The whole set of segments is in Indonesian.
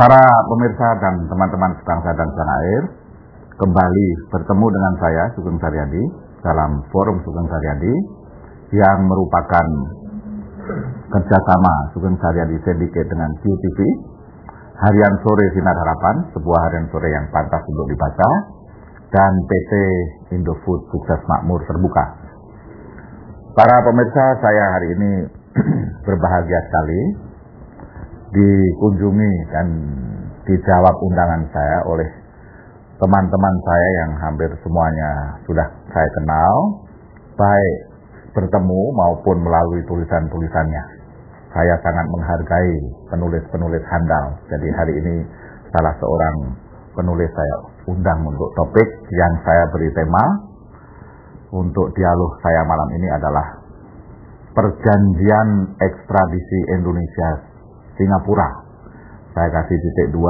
Para pemirsa dan teman-teman sebangsa dan setanah air, kembali bertemu dengan saya, Sugeng Saryadi, dalam forum Sugeng Saryadi, yang merupakan kerjasama Sugeng Saryadi Syndicate dengan QTV, Harian Sore Sinar Harapan, sebuah harian sore yang pantas untuk dibaca, dan PT Indofood Sukses Makmur Terbuka. Para pemirsa, saya hari ini berbahagia sekali dikunjungi dan dijawab undangan saya oleh teman-teman saya yang hampir semuanya sudah saya kenal, baik bertemu maupun melalui tulisan-tulisannya. Saya sangat menghargai penulis-penulis handal. Jadi hari ini salah seorang penulis saya undang untuk topik yang saya beri tema untuk dialog saya malam ini adalah perjanjian ekstradisi Indonesia Singapura. Saya kasih titik 2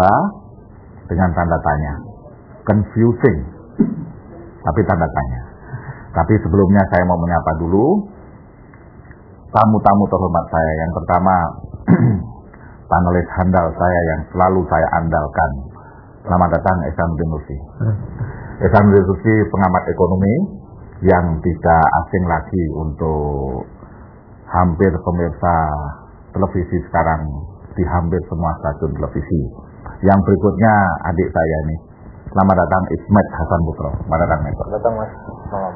dengan tanda tanya. Confusing, tapi tanda tanya. Tapi sebelumnya saya mau menyapa dulu tamu-tamu terhormat saya. Yang pertama, panelis handal saya yang selalu saya andalkan. Selamat datang Ihsanuddin Nursi. Ihsanuddin Nursi pengamat ekonomi yang tidak asing lagi untuk hampir pemirsa televisi sekarang di hampir semua stasiun televisi. Yang berikutnya adik saya ini. Selamat datang Ismet Hasan Putro. Selamat datang Mas. Selamat datang Mas. Malam.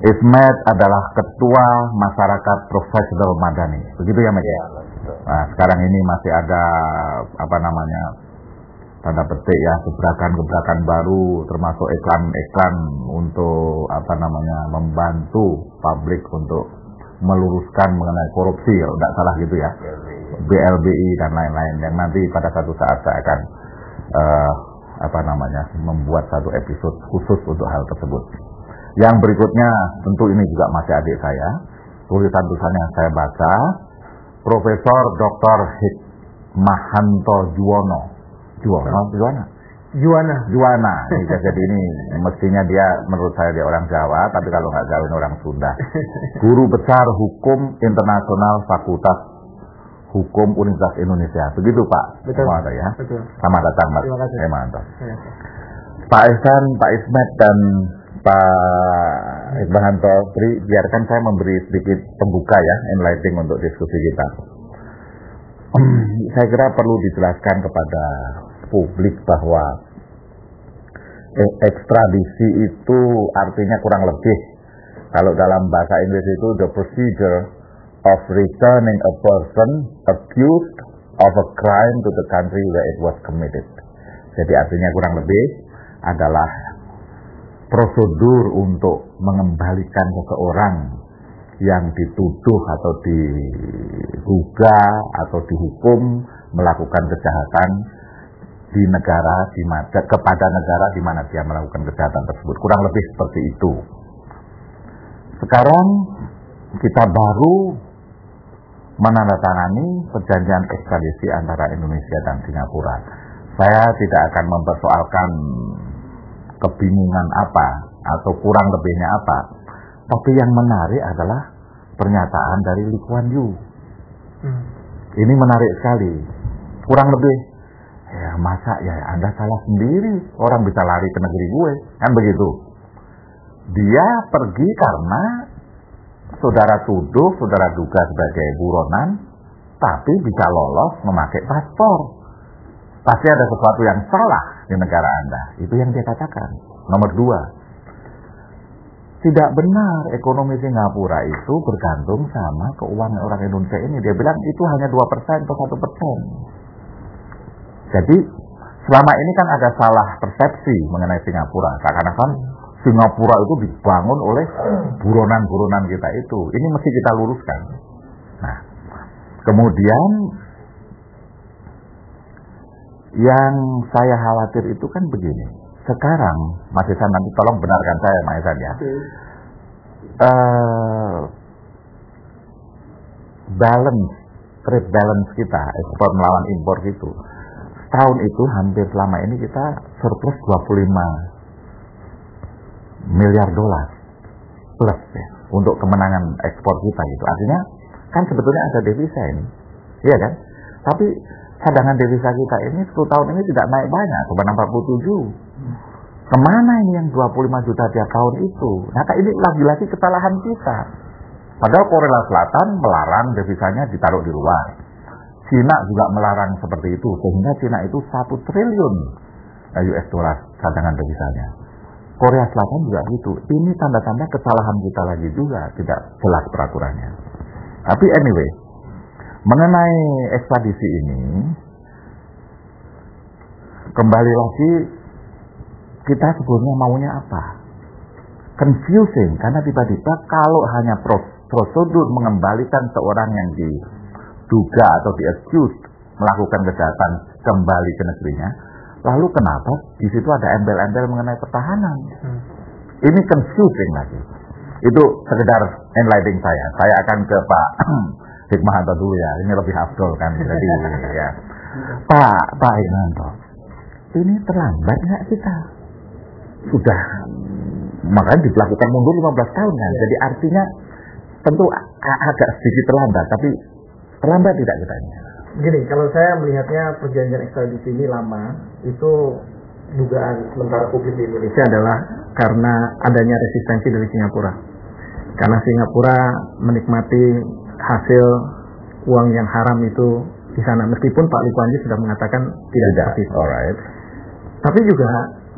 Ismet adalah Ketua Masyarakat Profesional Madani. Begitu ya Mas? Ya, nah, sekarang ini masih ada tanda petik ya, gebrakan-gebrakan baru, termasuk iklan-iklan untuk membantu publik untuk meluruskan mengenai korupsi, kalau tidak salah gitu ya, BLBI dan lain-lain, yang nanti pada satu saat saya akan membuat satu episode khusus untuk hal tersebut. Yang berikutnya tentu ini juga masih adik saya, tulisan-tulisannya saya baca, Profesor Dr. Hikmahanto Juwana. Jadi ini mestinya dia, menurut saya dia orang Jawa, tapi kalau nggak Jawa ini orang Sunda. Guru besar Hukum Internasional Fakultas Hukum Universitas Indonesia. Begitu Pak? Betul. Semua ada ya? Betul. Selamat datang Mas. Terima kasih. Mantap. Pak Ihsan, Pak Ismet, dan Pak Hikmahanto, biarkan saya memberi sedikit pembuka ya, enlightening untuk diskusi kita. Saya kira perlu dijelaskan kepada publik bahwa ekstradisi itu artinya kurang lebih, kalau dalam bahasa Inggris itu the procedure of returning a person accused of a crime to the country where it was committed. Jadi artinya kurang lebih adalah prosedur untuk mengembalikan seseorang yang dituduh atau diduga atau dihukum melakukan kejahatan di negara kepada negara di mana dia melakukan kejahatan tersebut. Kurang lebih seperti itu. Sekarang kita baru menandatangani perjanjian ekstradisi antara Indonesia dan Singapura. Saya tidak akan mempersoalkan kebingungan apa atau kurang lebihnya apa. Tapi yang menarik adalah pernyataan dari Lee Kuan Yew. Ini menarik sekali. Kurang lebih, ya masa ya Anda salah sendiri, orang bisa lari ke negeri gue, kan begitu. Dia pergi karena saudara tuduh, saudara duga sebagai buronan, tapi bisa lolos memakai paspor. Pasti ada sesuatu yang salah di negara Anda. Itu yang dia katakan. Nomor 2, tidak benar ekonomi Singapura itu bergantung sama keuangan orang Indonesia ini. Dia bilang itu hanya 2% atau 1%. Jadi selama ini kan ada salah persepsi mengenai Singapura. Seakan-akan Singapura itu dibangun oleh buronan-buronan kita itu. Ini mesti kita luruskan. Nah, kemudian yang saya khawatir itu kan begini. Sekarang, Mas Ihsan, nanti tolong benarkan saya, Mas Ihsan ya. Trade balance kita, ekspor melawan impor gitu. Setahun itu hampir selama ini kita surplus 25 miliar dolar plus ya, untuk kemenangan ekspor kita gitu. Artinya kan sebetulnya ada devisa ini, iya kan? Tapi cadangan devisa kita ini 10 tahun ini tidak naik banyak, cuma 47. Kemana ini yang 25 juta tiap tahun itu? Maka ini lagi-lagi kesalahan kita. Padahal Korea Selatan melarang devisanya ditaruh di luar. Cina juga melarang seperti itu, sehingga Cina itu 1 triliun US dollar cadangan devisanya. Korea Selatan juga gitu. Ini tanda-tanda kesalahan kita lagi juga, tidak jelas peraturannya. Tapi anyway, mengenai ekstradisi ini, kembali lagi, kita sebetulnya maunya apa? Confusing, karena tiba-tiba kalau hanya prosedur mengembalikan seorang yang diduga atau di-accused melakukan kejahatan kembali ke negerinya, lalu kenapa di situ ada embel-embel mengenai pertahanan? Ini confusing lagi. Itu sekedar enlightening saya. Saya akan ke Pak Hikmahanto dulu ya. Ini lebih afdol kan. Jadi ya. Pak Hikmahanto, ini terlambat nggak kita? Sudah, makanya dilakukan mundur 15 tahun kan. Jadi artinya tentu agak sedikit terlambat, tapi terlambat tidak kita ini? Gini, kalau saya melihatnya perjanjian ekstradisi ini lama, itu dugaan sementara publik di Indonesia adalah karena adanya resistensi dari Singapura. Karena Singapura menikmati hasil uang yang haram itu di sana, meskipun Pak Lee Kuan Yew sudah mengatakan tidak seperti itu. Alright. Tapi juga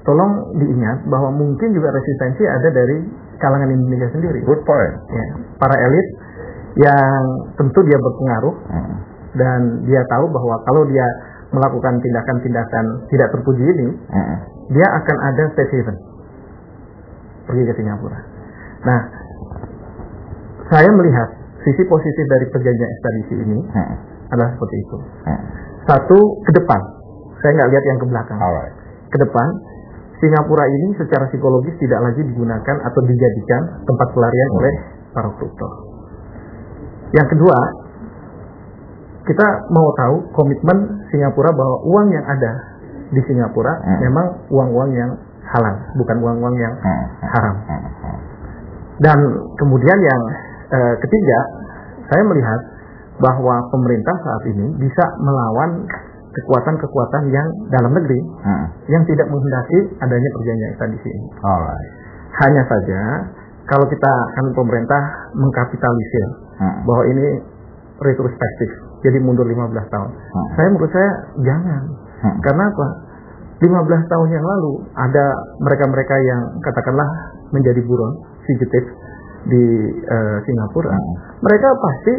tolong diingat bahwa mungkin juga resistensi ada dari kalangan Indonesia sendiri. Good point. Ya, para elit yang tentu dia berpengaruh dan dia tahu bahwa kalau dia melakukan tindakan-tindakan tidak terpuji ini, dia akan ada safe haven, pergi ke Singapura. Nah, saya melihat sisi positif dari perjanjian ekstradisi ini adalah seperti itu. Satu, ke depan, saya nggak lihat yang ke belakang. Alright. Ke depan, Singapura ini secara psikologis tidak lagi digunakan atau dijadikan tempat pelarian oleh para koruptor. Yang kedua, kita mau tahu komitmen Singapura bahwa uang yang ada di Singapura memang uang-uang yang halal, bukan uang-uang yang haram. Dan kemudian yang ketiga, saya melihat bahwa pemerintah saat ini bisa melawan kekuatan-kekuatan yang dalam negeri yang tidak menghendaki adanya perjanjian ekstradisi ini. Alright. Hanya saja kalau kita kan pemerintah mengkapitalisir bahwa ini retrospektif, jadi mundur 15 tahun. Menurut saya jangan. Karena apa? 15 tahun yang lalu ada mereka-mereka yang katakanlah menjadi buron, fugitif di Singapura. Mereka pasti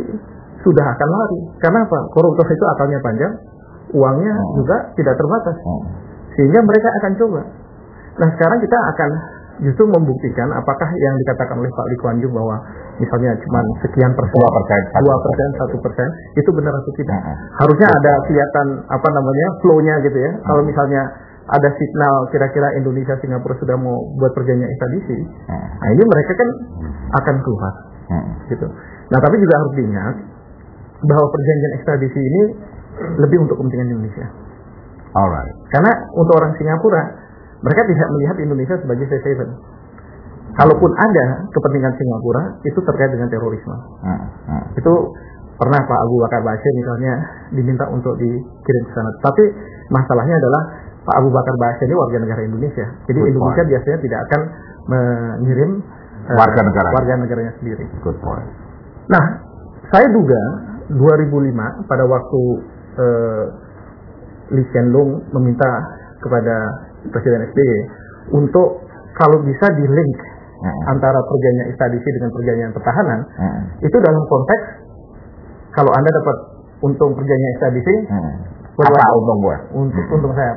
sudah akan lari. Karena apa? Koruptor itu akalnya panjang, uangnya juga tidak terbatas. Sehingga mereka akan coba. Nah, sekarang kita akan justru membuktikan apakah yang dikatakan oleh Pak Lee Kuan Yew bahwa misalnya cuma sekian persen, 2%, 1%, itu benar atau tidak. Harusnya ada kelihatan flow-nya gitu ya. Kalau misalnya ada signal kira-kira Indonesia Singapura sudah mau buat perjanjian ekstradisi, nah ini mereka kan akan keluar gitu. Nah, tapi juga harus diingat bahwa perjanjian ekstradisi ini lebih untuk kepentingan Indonesia. Alright. Karena untuk orang Singapura, mereka tidak melihat Indonesia sebagai safe haven. Kalaupun ada kepentingan Singapura, itu terkait dengan terorisme. Itu pernah Pak Abu Bakar Bashir misalnya diminta untuk dikirim ke sana. Tapi masalahnya adalah Pak Abu Bakar Bashir ini warga negara Indonesia. Jadi Indonesia biasanya tidak akan mengirim warga negaranya sendiri. Good point. Nah, saya duga 2005 pada waktu Lee Hsien Loong meminta kepada Presiden SBY untuk kalau bisa di-link antara perjanjian ekstradisi dengan perjanjian pertahanan, itu dalam konteks kalau Anda dapat untung perjanjian ekstradisi, apa untung gue? Untung saya.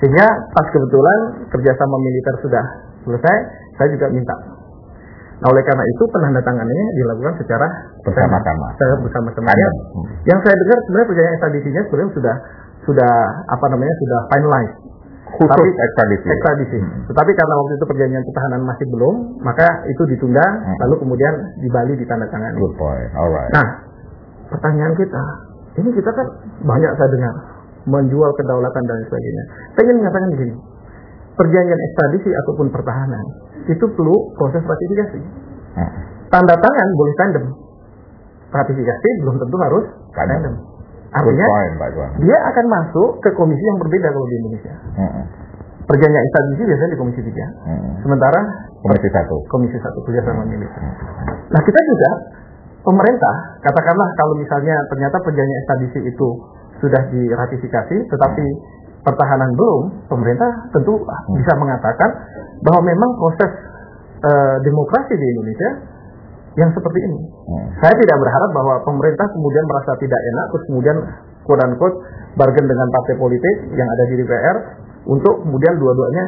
Sehingga pas kebetulan kerjasama militer sudah selesai, saya juga minta. Nah, oleh karena itu penandatangannya dilakukan secara bersama-sama. Yang saya dengar sebenarnya perjanjian ekstradisinya sebenarnya sudah finalize. Khusus ekstradisi. Tetapi karena waktu itu perjanjian pertahanan masih belum, maka itu ditunda, lalu kemudian di Bali ditandatangani. Good point. Alright. Nah, pertanyaan ini kita kan banyak saya dengar menjual kedaulatan dan sebagainya. Saya ingin mengatakan begini, perjanjian ekstradisi ataupun pertahanan itu perlu proses ratifikasi. Tanda tangan boleh tandem, ratifikasi belum tentu harus tandem. Artinya dia akan masuk ke komisi yang berbeda kalau di Indonesia. Perjanjian ekstradisi biasanya di komisi 3. Sementara komisi 1 kerjasama militer. Nah, kita juga pemerintah, katakanlah kalau misalnya ternyata perjanjian ekstradisi itu sudah diratifikasi tetapi pertahanan belum, pemerintah tentu bisa mengatakan bahwa memang proses demokrasi di Indonesia yang seperti ini. Saya tidak berharap bahwa pemerintah kemudian merasa tidak enak terus kemudian quote unquote bargain dengan partai politik yang ada di DPR untuk kemudian dua-duanya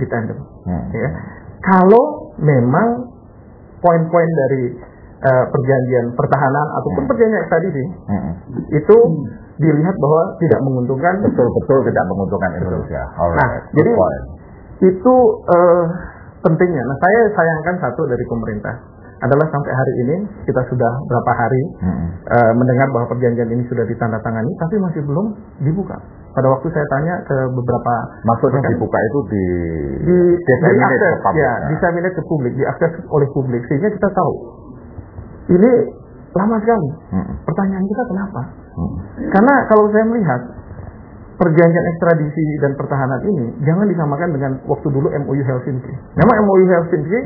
ditandem. Ya. Kalau memang poin-poin dari perjanjian pertahanan ataupun perjanjian ekstradisi itu dilihat bahwa tidak menguntungkan, betul tidak menguntungkan Indonesia. Nah, jadi itu pentingnya. Nah, saya sayangkan satu dari pemerintah adalah sampai hari ini kita sudah berapa hari mendengar bahwa perjanjian ini sudah ditandatangani, tapi masih belum dibuka. Pada waktu saya tanya ke beberapa, maksudnya dibuka itu disseminate ke publik, diakses oleh publik, sehingga kita tahu ini lama sekali. Pertanyaan kita kenapa? Karena kalau saya melihat perjanjian ekstradisi dan pertahanan ini jangan disamakan dengan waktu dulu MOU Helsinki. Memang MOU Helsinki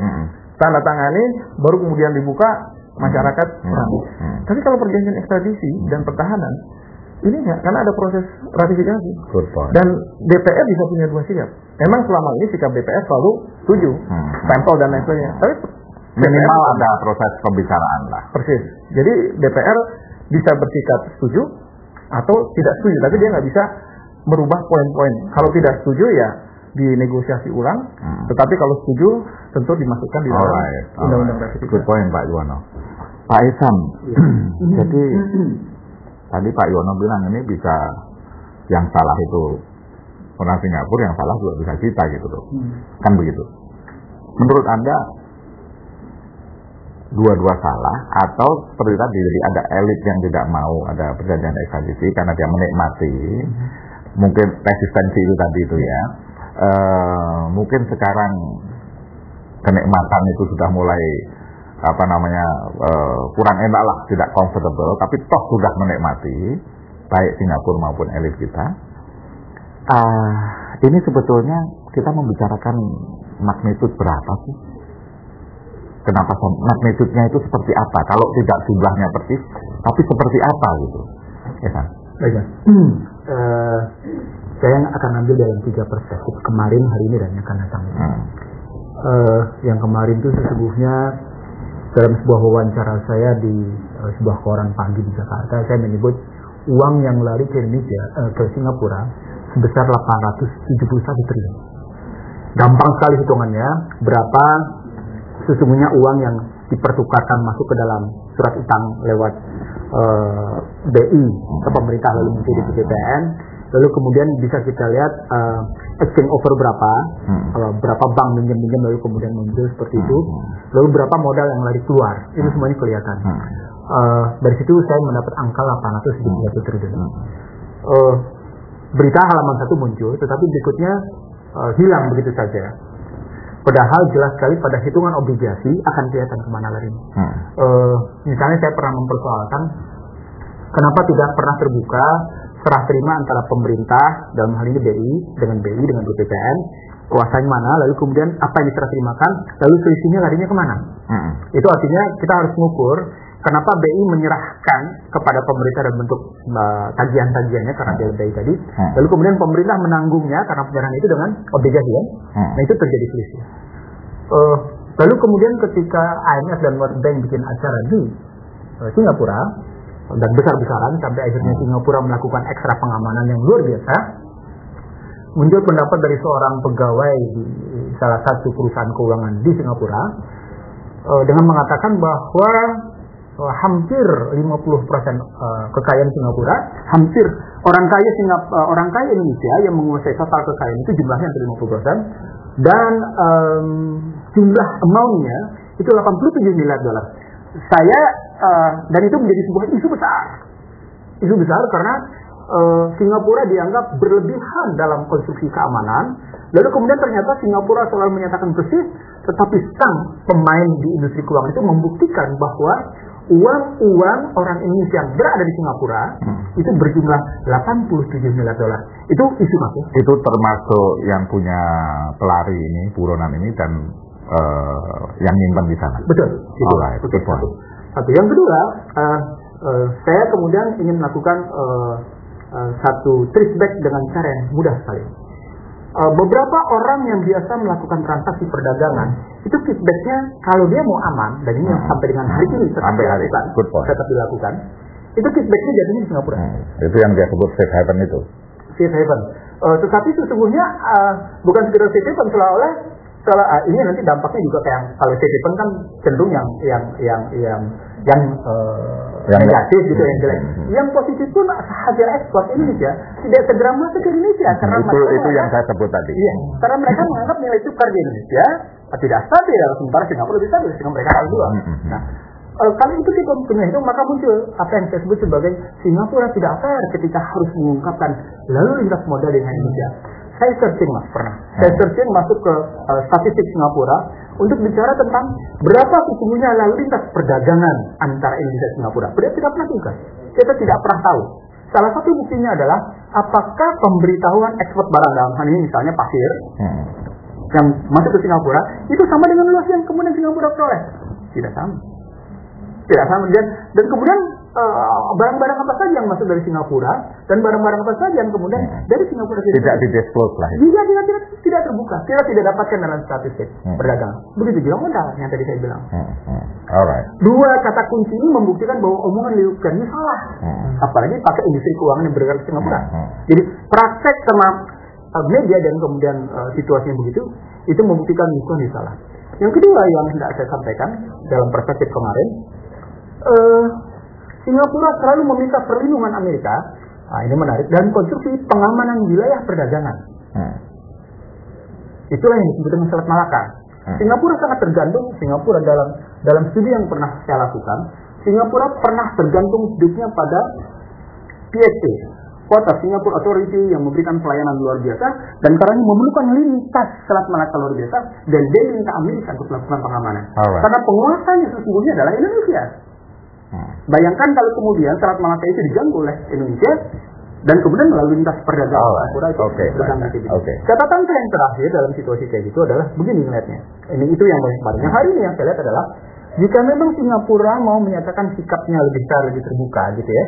tanda tangani baru kemudian dibuka masyarakat ramai. Tapi kalau perjanjian ekstradisi dan pertahanan ini enggak, karena ada proses ratifikasi. Dan DPR bisa punya dua sikap. Memang selama ini sikap DPR selalu setuju, stempel dan lain sebagainya. Tapi minimal ada proses pembicaraan lah. Persis. Jadi DPR bisa bersikap setuju atau tidak setuju, tapi dia nggak bisa merubah poin-poin. Kalau tidak setuju ya dinegosiasi ulang, tetapi kalau setuju tentu dimasukkan di dalam undang-undang ratifikasi. Good point Pak Yuwono. Pak Ihsan, jadi tadi Pak Yuwono bilang ini bisa yang salah itu orang Singapura, yang salah juga bisa kita gitu loh. Kan begitu. Menurut Anda dua-dua salah atau seperti tadi jadi ada elit yang tidak mau ada perjanjian ekstradisi karena dia menikmati mungkin resistensi itu tadi itu ya, mungkin sekarang kenikmatan itu sudah mulai kurang enak lah, tidak comfortable, tapi toh sudah menikmati baik Singapura maupun elit kita. Ini sebetulnya kita membicarakan magnitud berapa sih? Kenapa magnitudnya itu seperti apa? Kalau tidak jumlahnya persis, tapi seperti apa gitu? Ya kan? Baik. Saya akan ambil dalam 3 perspektif, kemarin, hari ini, dan yang akan datang. Yang kemarin itu sesungguhnya dalam sebuah wawancara saya di sebuah koran pagi di Jakarta, saya menyebut uang yang lari ke Indonesia, ke Singapura sebesar 871 triliun. Gampang sekali hitungannya, berapa sesungguhnya uang yang dipertukarkan masuk ke dalam surat utang lewat BI ke pemerintah lalu menjadi ke BPN, lalu kemudian bisa kita lihat exchange over berapa bank minjem lalu kemudian muncul seperti itu, lalu berapa modal yang lari keluar, itu semuanya kelihatan. Dari situ saya mendapat angka 871 triliun. Berita halaman 1 muncul, tetapi berikutnya hilang begitu saja. Padahal jelas sekali pada hitungan obligasi akan kelihatan kemana larinya. Misalnya saya pernah mempersoalkan kenapa tidak pernah terbuka serah terima antara pemerintah dalam hal ini BI dengan BPN, kuasanya mana, lalu kemudian apa yang diserah terimakan, lalu selisihnya larinya kemana. Itu artinya kita harus mengukur kenapa BI menyerahkan kepada pemerintah dalam bentuk tagihan-tagihannya karena BI tadi, lalu kemudian pemerintah menanggungnya karena penyerahan itu dengan obligasi ya. Nah itu terjadi selisih. Lalu kemudian ketika IMF dan World Bank bikin acara di Singapura dan besar-besaran sampai akhirnya Singapura melakukan ekstra pengamanan yang luar biasa, muncul pendapat dari seorang pegawai di salah satu perusahaan keuangan di Singapura dengan mengatakan bahwa hampir 50% kekayaan Singapura, hampir orang kaya Indonesia yang menguasai total kekayaan itu jumlahnya hampir 50%, dan jumlah amount-nya itu 87 miliar dolar. Dan itu menjadi sebuah isu besar karena Singapura dianggap berlebihan dalam konstruksi keamanan. Lalu kemudian ternyata Singapura selalu menyatakan bersih, tetapi sang pemain di industri keuangan itu membuktikan bahwa uang orang Indonesia yang berada di Singapura itu berjumlah 87 miliar dolar. Itu isu Mas. Itu termasuk yang punya pelari ini, buronan ini, dan yang nyimpan di sana. Betul. Itu. Betul. Satu. Yang kedua, saya kemudian ingin melakukan satu trace back dengan cara yang mudah sekali. Beberapa orang yang biasa melakukan transaksi perdagangan itu feedbacknya kalau dia mau aman, dan ini yang sampai dengan hari ini tetap dilakukan, itu feedbacknya jadinya di Singapura. Itu yang dia sebut safe haven itu. Safe haven. Tetapi sesungguhnya bukan sekedar safe haven, seolah-olah ini nanti dampaknya juga kayak kalau safe haven kan cenderung yang negatif gitu, yang jelek. Yang positif pun hasil ekspor Indonesia tidak segera masuk ke Indonesia karena itu yang saya sebut tadi. Iya, karena mereka menganggap nilai tukar di Indonesia tidak stabil, sementara Singapura lebih stabil, sehingga mereka harus dua. Nah, kalau itu kita punya itu, maka muncul apa yang saya sebut sebagai Singapura tidak fair ketika harus mengungkapkan lalu lintas modal dengan Indonesia. Saya searching Mas, pernah. Saya searching masuk ke statistik Singapura untuk bicara tentang berapa sesungguhnya lalu lintas perdagangan antara Indonesia dan Singapura. Kita tidak pernah buka. Kita tidak pernah tahu. Salah satu buktinya adalah apakah pemberitahuan ekspor barang dalam hal ini misalnya pasir yang masuk ke Singapura itu sama dengan luas yang kemudian Singapura peroleh? Tidak sama. Tidak sama. Dan kemudian barang-barang apa saja yang masuk dari Singapura dan barang-barang apa saja yang kemudian dari Singapura tidak di-disclose lah. Tidak terbuka, tidak dapatkan dalam statistik perdagangan. Begitu juga modal yang tadi saya bilang. Alright. Dua kata kunci ini membuktikan bahwa omongan Liu Ken ini salah. Apalagi pakai industri keuangan yang bergerak di Singapura. Jadi praktek sama media dan kemudian situasinya begitu, itu membuktikan Liu Ken ini salah. Yang kedua yang tidak saya sampaikan dalam perspektif kemarin, Singapura selalu meminta perlindungan Amerika, ini menarik, dan konstruksi pengamanan wilayah perdagangan. Itulah yang disebut dengan Selat Malaka. Singapura sangat tergantung. Singapura dalam studi yang pernah saya lakukan, Singapura pernah tergantung hidupnya pada PSA, Port Singapore Authority, yang memberikan pelayanan luar biasa, dan karena memerlukan lintas Selat Malaka luar biasa, dan dia minta Amerika untuk melakukan pengamanan. Karena penguasanya sesungguhnya adalah Indonesia. Bayangkan kalau kemudian Selat Malaka itu diganggu oleh Indonesia dan kemudian melalui lintas perdagangan Catatan saya yang terakhir dalam situasi kayak gitu adalah begini ngeliatnya. Itu yang banyak kemarin. Yang hari ini yang saya lihat adalah jika memang Singapura mau menyatakan sikapnya lebih besar, lebih terbuka gitu ya.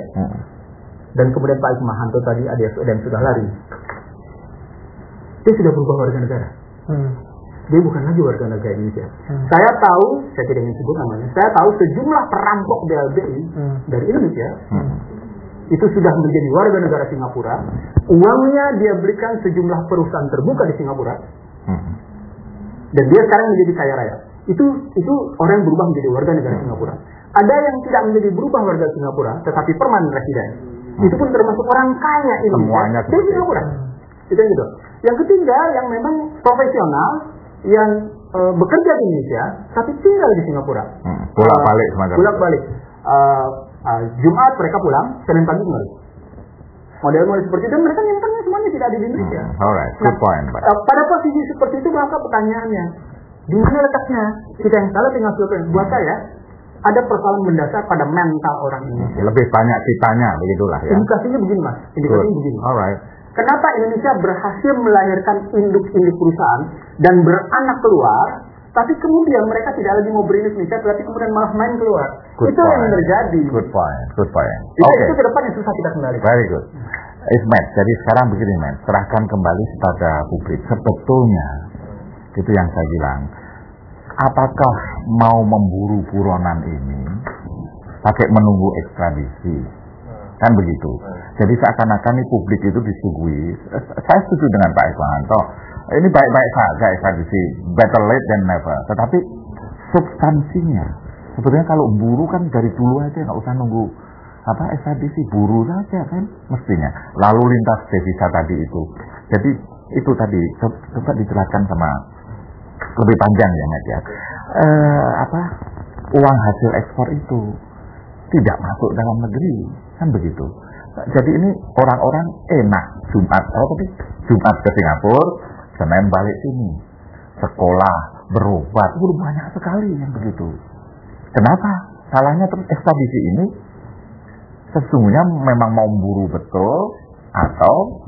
Dan kemudian Pak Ismahanto tadi ada yang sudah lari. Dia sudah berubah warga negara. Dia bukan lagi warga negara Indonesia. Saya tahu, saya tidak ingin sebut namanya, saya tahu sejumlah perampok BLBI dari Indonesia itu sudah menjadi warga negara Singapura. Uangnya dia berikan sejumlah perusahaan terbuka di Singapura, dan dia sekarang menjadi kaya raya. Itu orang yang berubah menjadi warga negara Singapura. Ada yang tidak menjadi berubah warga Singapura, tetapi permanent resident. Itu pun termasuk orang kaya Indonesia di Singapura. Itu yang gitu. Yang ketiga, yang memang profesional, yang bekerja di Indonesia tapi tinggal di Singapura. Bolak-balik semacam. Bolak-balik. Jumat mereka pulang, Senin pagi kembali. Model-model seperti itu, mereka nyimpannya semuanya tidak ada di Indonesia. Alright, good point. Pada posisi seperti itu, maka pertanyaannya, di mana letaknya? Kita yang salah tinggal filter. Buat saya, ada persoalan mendasar pada mental orang Indonesia. Lebih banyak kitanya, begitulah ya. Indikasinya begini Mas, indikasinya begini. Alright. Kenapa Indonesia berhasil melahirkan induk-induk perusahaan dan beranak keluar, tapi kemudian mereka tidak lagi mau berinvestasi Indonesia, tapi kemudian malah main keluar. Itu yang terjadi. Good point. Itu ke depan yang susah kita kendalikan. Very good. Ismet, jadi sekarang begini men, serahkan kembali kepada publik. Sebetulnya, itu yang saya bilang, apakah mau memburu buronan ini pakai menunggu ekstradisi? Kan begitu. Jadi seakan-akan ini publik itu disuguhi. Saya setuju dengan Pak Ismahanto. Ini baik-baik saja ekstradisi, better late than never. Tetapi substansinya, sebetulnya kalau buru kan dari dulu aja, nggak usah nunggu ekstradisi, buru saja kan mestinya. Lalu lintas devisa tadi itu. Jadi itu tadi coba dijelaskan sama lebih panjang ya Met ya. Uang hasil ekspor itu tidak masuk dalam negeri, kan begitu. Jadi ini orang-orang enak Jumat ke Singapura, Senin balik sini, sekolah, berobat, banyak sekali yang begitu. Kenapa? salahnya terus ekstradisi ini sesungguhnya memang mau memburu betul atau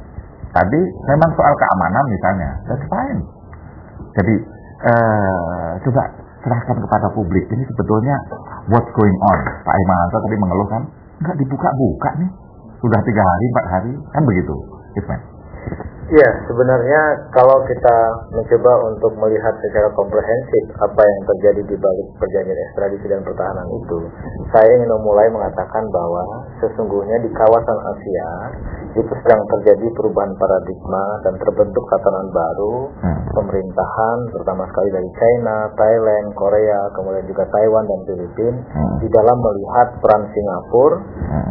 tadi memang soal keamanan misalnya, that's fine. Jadi coba serahkan kepada publik ini sebetulnya what's going on. Pak Hikmahanto tadi mengeluh kan nggak dibuka-buka nih, sudah 3 hari 4 hari kan begitu, Ismail. Iya, sebenarnya kalau kita mencoba untuk melihat secara komprehensif apa yang terjadi di balik perjanjian ekstradisi dan pertahanan itu, saya ingin memulai mengatakan bahwa sesungguhnya di kawasan Asia itu sedang terjadi perubahan paradigma dan terbentuk tatanan baru pemerintahan, terutama sekali dari China, Thailand, Korea, kemudian juga Taiwan dan Filipina di dalam melihat peran Singapura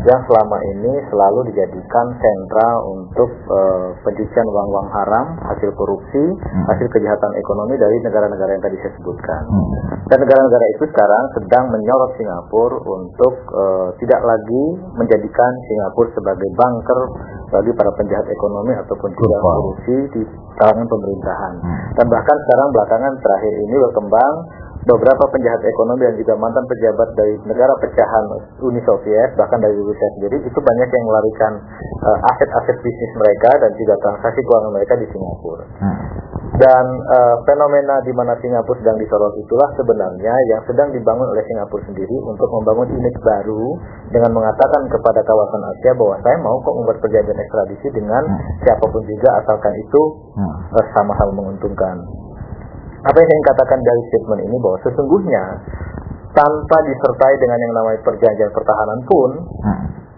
yang selama ini selalu dijadikan sentral untuk pencucian uang-uang haram, hasil korupsi, hasil kejahatan ekonomi dari negara-negara yang tadi saya sebutkan. Dan negara-negara itu sekarang sedang menyorot Singapura untuk tidak lagi menjadikan Singapura sebagai bunker bagi para penjahat ekonomi ataupun juga korupsi di kalangan pemerintahan. Dan bahkan sekarang belakangan terakhir ini berkembang beberapa penjahat ekonomi dan juga mantan pejabat dari negara pecahan Uni Soviet, bahkan dari Rusia sendiri, itu banyak yang melarikan aset-aset bisnis mereka dan juga transaksi keuangan mereka di Singapura. Dan fenomena di mana Singapura sedang disorot itulah sebenarnya yang sedang dibangun oleh Singapura sendiri untuk membangun image baru dengan mengatakan kepada kawasan Asia bahwa saya mau kok membuat perjanjian ekstradisi dengan siapapun juga asalkan itu sama-sama menguntungkan. Apa yang saya ingin katakan dari statement ini bahwa sesungguhnya tanpa disertai dengan yang namanya perjanjian pertahanan pun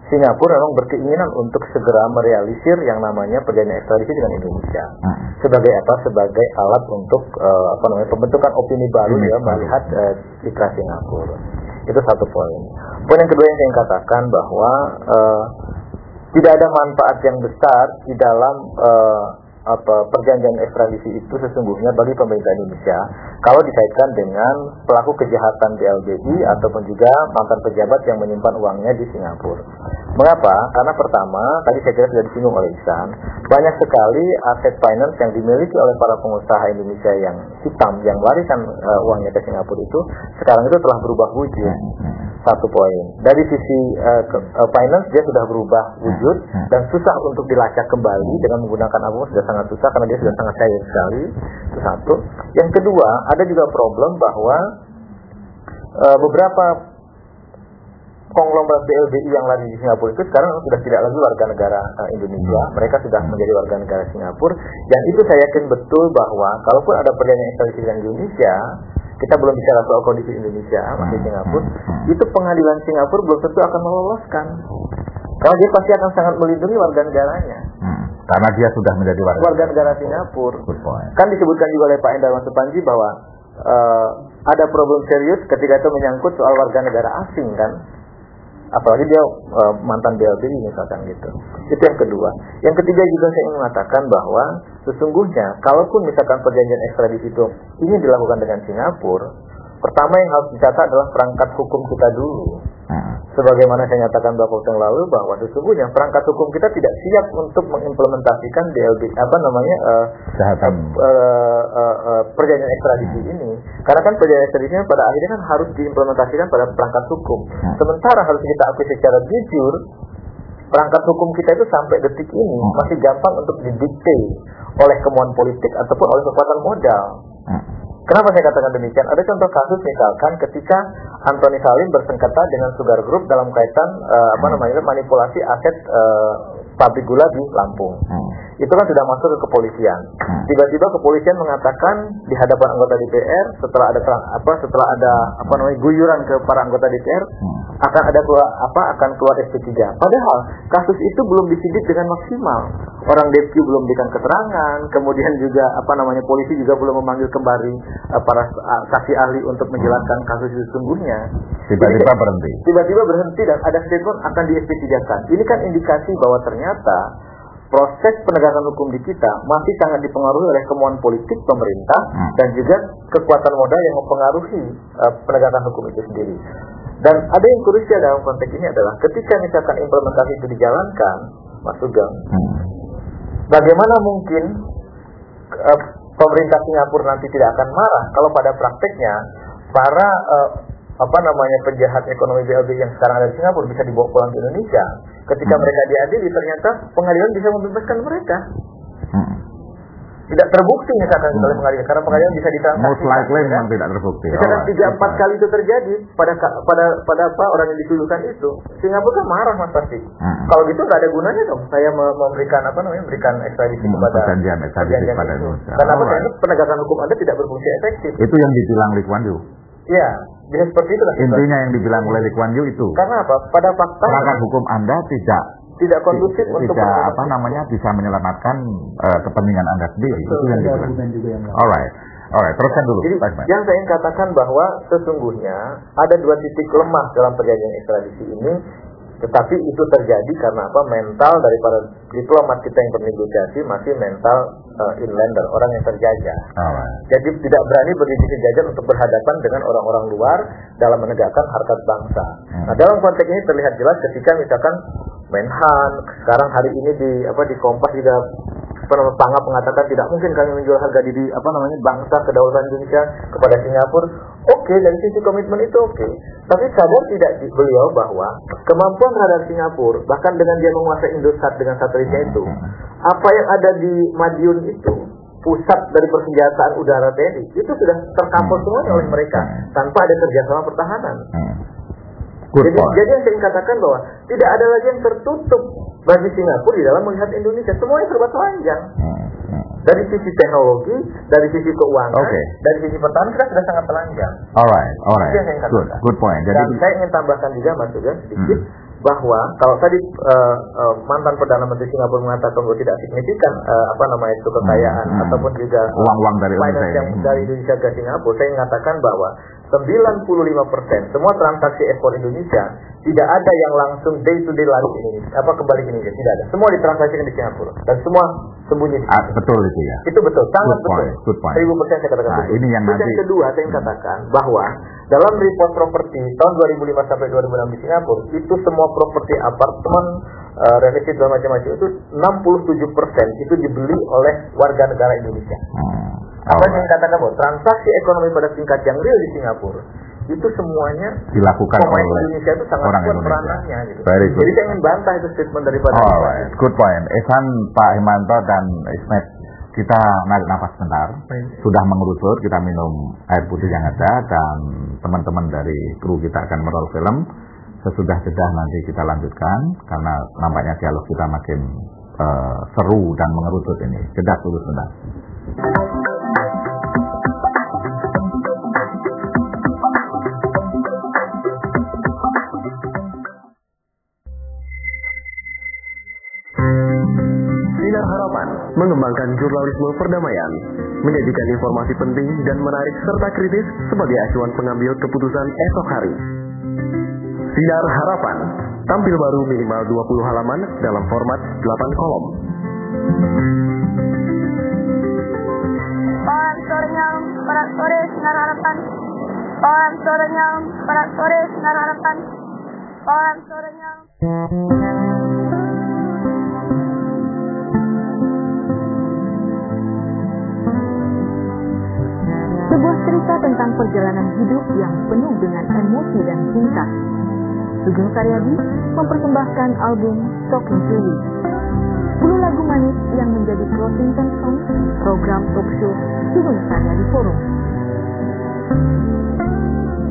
Singapura memang berkeinginan untuk segera merealisir yang namanya perjanjian ekstradisi dengan Indonesia. Sebagai apa? Sebagai alat untuk pembentukan opini baru ya melihat citra Singapura. Itu satu poin. Poin yang kedua yang saya ingin katakan bahwa tidak ada manfaat yang besar di dalam perjanjian ekstradisi itu sesungguhnya bagi pemerintah Indonesia kalau dikaitkan dengan pelaku kejahatan di LBI ataupun juga mantan pejabat yang menyimpan uangnya di Singapura. Mengapa? Karena pertama, tadi saya kira sudah disinggung oleh Ihsan, banyak sekali aset finance yang dimiliki oleh para pengusaha Indonesia yang hitam, yang melarikan uangnya ke Singapura itu, sekarang itu telah berubah wujud. Satu poin. Dari sisi finance dia sudah berubah wujud dan susah untuk dilacak kembali dengan menggunakan apa sudah sangat susah karena dia sudah sangat cair sekali. Itu satu. Yang kedua, ada juga problem bahwa beberapa konglomerat BLBI yang lari di Singapura itu sekarang sudah tidak lagi warga negara Indonesia. Mereka sudah menjadi warga negara Singapura. Dan itu saya yakin betul bahwa kalaupun ada perjanjian ekstradisi dengan Indonesia, kita belum bicara soal kondisi Indonesia, masih Singapura, itu pengadilan Singapura belum tentu akan meloloskan. Karena dia pasti akan sangat melindungi warga negaranya. Karena dia sudah menjadi warga negara Singapura. Kan disebutkan juga oleh Pak Endarwan Supanji bahwa ada problem serius ketika itu menyangkut soal warga negara asing kan. Apalagi dia mantan BLBI misalkan gitu. Itu yang kedua. Yang ketiga juga saya ingin mengatakan bahwa sesungguhnya kalaupun misalkan perjanjian ekstradisi itu ingin dilakukan dengan Singapura, pertama yang harus dicatat adalah perangkat hukum kita dulu. Sebagaimana saya nyatakan beberapa waktu yang lalu bahwa sesungguhnya perangkat hukum kita tidak siap untuk mengimplementasikan perjanjian ekstradisi ini. Karena kan perjanjian ekstradisi pada akhirnya kan harus diimplementasikan pada perangkat hukum. Sementara harus kita akui secara jujur, perangkat hukum kita itu sampai detik ini masih gampang untuk didikte oleh kemauan politik ataupun oleh kekuatan modal. Kenapa saya katakan demikian? Ada contoh kasus misalkan ketika Anthony Salim bersengketa dengan Sugar Group dalam kaitan manipulasi aset pabrik gula di Lampung. Itu kan sudah masuk ke kepolisian. Tiba-tiba kepolisian mengatakan di hadapan anggota DPR setelah ada guyuran ke para anggota DPR akan keluar SP3. Padahal kasus itu belum disidik dengan maksimal. Orang DPU belum memberikan keterangan, kemudian juga polisi juga belum memanggil kembali para saksi ahli untuk menjelaskan kasus itu sesungguhnya. Tiba-tiba berhenti dan ada statement akan di SP3-kan. Ini kan indikasi bahwa ternyata proses penegakan hukum di kita masih sangat dipengaruhi oleh kemauan politik pemerintah dan juga kekuatan modal yang mempengaruhi penegakan hukum itu sendiri. Dan ada yang krusial dalam konteks ini adalah ketika misalkan implementasi itu dijalankan, Mas Sugeng, bagaimana mungkin pemerintah Singapura nanti tidak akan marah kalau pada prakteknya para penjahat ekonomi BLBI yang sekarang ada di Singapura bisa dibawa pulang ke Indonesia. Ketika mereka diadili, ternyata pengadilan bisa membebaskan mereka. Tidak terbukti misalkan oleh pengadilan, karena pengadilan bisa ditransaksikan. Most likely memang tidak terbukti. Misalkan 3-4 kali itu terjadi pada orang yang dituduhkan itu, Singapura kan marah Mas pasti. Kalau gitu nggak ada gunanya dong saya memberikan ekstradisi kepada perjanjian ekstradisi pada Indonesia. Karena karena penegakan hukum Anda tidak berfungsi efektif. Itu yang dibilang Lee Kuan Yew. Iya, bisa seperti itu lah. Intinya yang dibilang oleh Lee Kuan Yew itu. Karena apa? Pada fakta penegakan hukum Anda tidak kondusif untuk bisa menyelamatkan kepentingan Anda sendiri. Itu yang dibilang. Alright, teruskan dulu. Jadi yang saya ingin katakan bahwa sesungguhnya ada 2 titik lemah dalam perjanjian ekstradisi ini, tetapi itu terjadi karena mental daripada diplomat kita yang bernegosiasi masih mental inlander, orang yang terjajah. Jadi tidak berani berdiri sejajar untuk berhadapan dengan orang-orang luar dalam menegakkan harkat bangsa. Nah, dalam konteks ini terlihat jelas ketika misalkan Menhan sekarang hari ini di Kompas juga Pangap mengatakan tidak mungkin kami menjual harga diri bangsa kedaulatan Indonesia kepada Singapura. Oke, dari sisi komitmen itu oke. Tapi sadar tidak beliau bahwa kemampuan terhadap Singapura, bahkan dengan dia menguasai Indosat dengan satelitnya itu, apa yang ada di Madiun itu, pusat dari persenjataan udara TNI, itu sudah terkapur semuanya oleh mereka tanpa ada kerjasama pertahanan. Jadi yang saya ingin katakan bahwa tidak ada lagi yang tertutup bagi Singapura di dalam melihat Indonesia. Semuanya serba telanjang. Dari sisi teknologi, dari sisi keuangan, dari sisi pertahanan kita sudah sangat telanjang. Alright. Good point. Dan saya ingin tambahkan juga Mas Sugeng sedikit bahwa kalau tadi mantan Perdana Menteri Singapura mengatakan bahwa tidak signifikan itu kekayaan ataupun juga uang dari Indonesia ke Singapura, saya mengatakan bahwa 95% semua transaksi ekspor Indonesia tidak ada yang langsung day to day lari ke Indonesia, kembali ke Indonesia, tidak ada. Semua ditransaksikan di Singapura dan semua sembunyi. Betul itu ya. Itu betul, sangat betul. 1000% saya katakan betul. Ini yang nanti. Yang kedua saya katakan bahwa dalam report properti tahun 2005 sampai 2006 di Singapura, itu semua properti apartemen, real estate dan macam-macam itu 67% itu dibeli oleh warga negara Indonesia. Apa yang katakan bahwa transaksi ekonomi pada tingkat yang real di Singapura itu semuanya dilakukan oleh Indonesia itu sangat orang kuat Indonesia. peranannya gitu. Very good. Jadi saya ingin bantah itu statement daripada Good point. Ehsan, Pak Himanto dan Ismet, kita narik nafas sebentar. Sudah mengerucut, kita minum air putih yang ada dan teman-teman dari kru kita akan merol film. Sesudah jeda nanti kita lanjutkan karena nampaknya dialog kita makin seru dan mengerucut ini. Jeda dulu sebentar. Sinar Harapan mengembangkan jurnalisme perdamaian, menyajikan informasi penting dan menarik serta kritis sebagai acuan pengambil keputusan esok hari. Sinar Harapan tampil baru minimal 20 halaman dalam format 8 kolom. Orang sorenya Barat Sore Sinar Harapan. Orang sorenya Barat Sore Sinar Harapan. Orang sorenya. Sebuah cerita tentang perjalanan hidup yang penuh dengan emosi dan cinta. Sugeng Saryadi mempersembahkan album Talking to You. 10 lagu manis yang menjadi closing theme song program talk show Sugeng Saryadi Forum.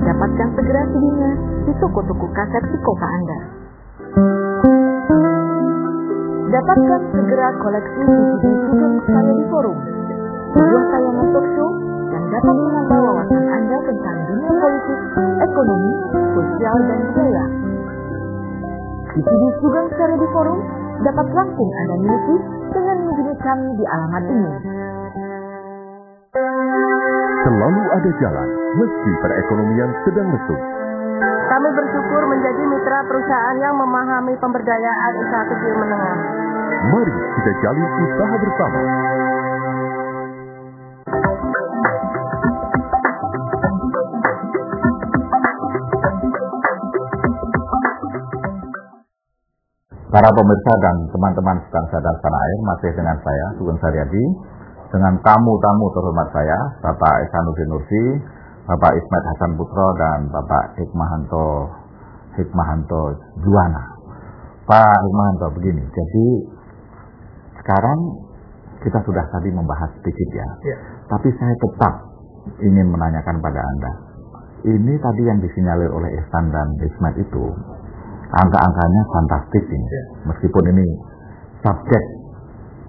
Dapatkan segera CD-nya di toko-toko kaset di kota Anda. Dapatkan segera koleksi CD Sugeng Saryadi Forum. Sebuah tayangan talk show yang dapat menambah wawasan Anda tentang dunia politik, ekonomi, sosial, dan budaya. Di CD Sugeng Saryadi Forum dapat langsung Anda miliki dengan menghubungi kami di alamat ini. Selalu ada jalan meski perekonomian sedang lesu. Kami bersyukur menjadi mitra perusahaan yang memahami pemberdayaan usaha kecil menengah. Mari kita jalin usaha bersama. Para pemirsa dan teman-teman sebangsa dan tanah air, masih dengan saya, Sugeng Saryadi, dengan tamu-tamu terhormat saya, Bapak Ehsanuddin Nursi, Bapak Ismet Hasan Putro dan Bapak Hikmahanto Juwana. Pak Hikmahanto, begini, jadi sekarang kita sudah tadi membahas sedikit ya. Tapi saya tetap ingin menanyakan pada Anda. Ini tadi yang disinyalir oleh Ihsan dan Ismet itu, angka-angkanya fantastis ini. Meskipun ini subject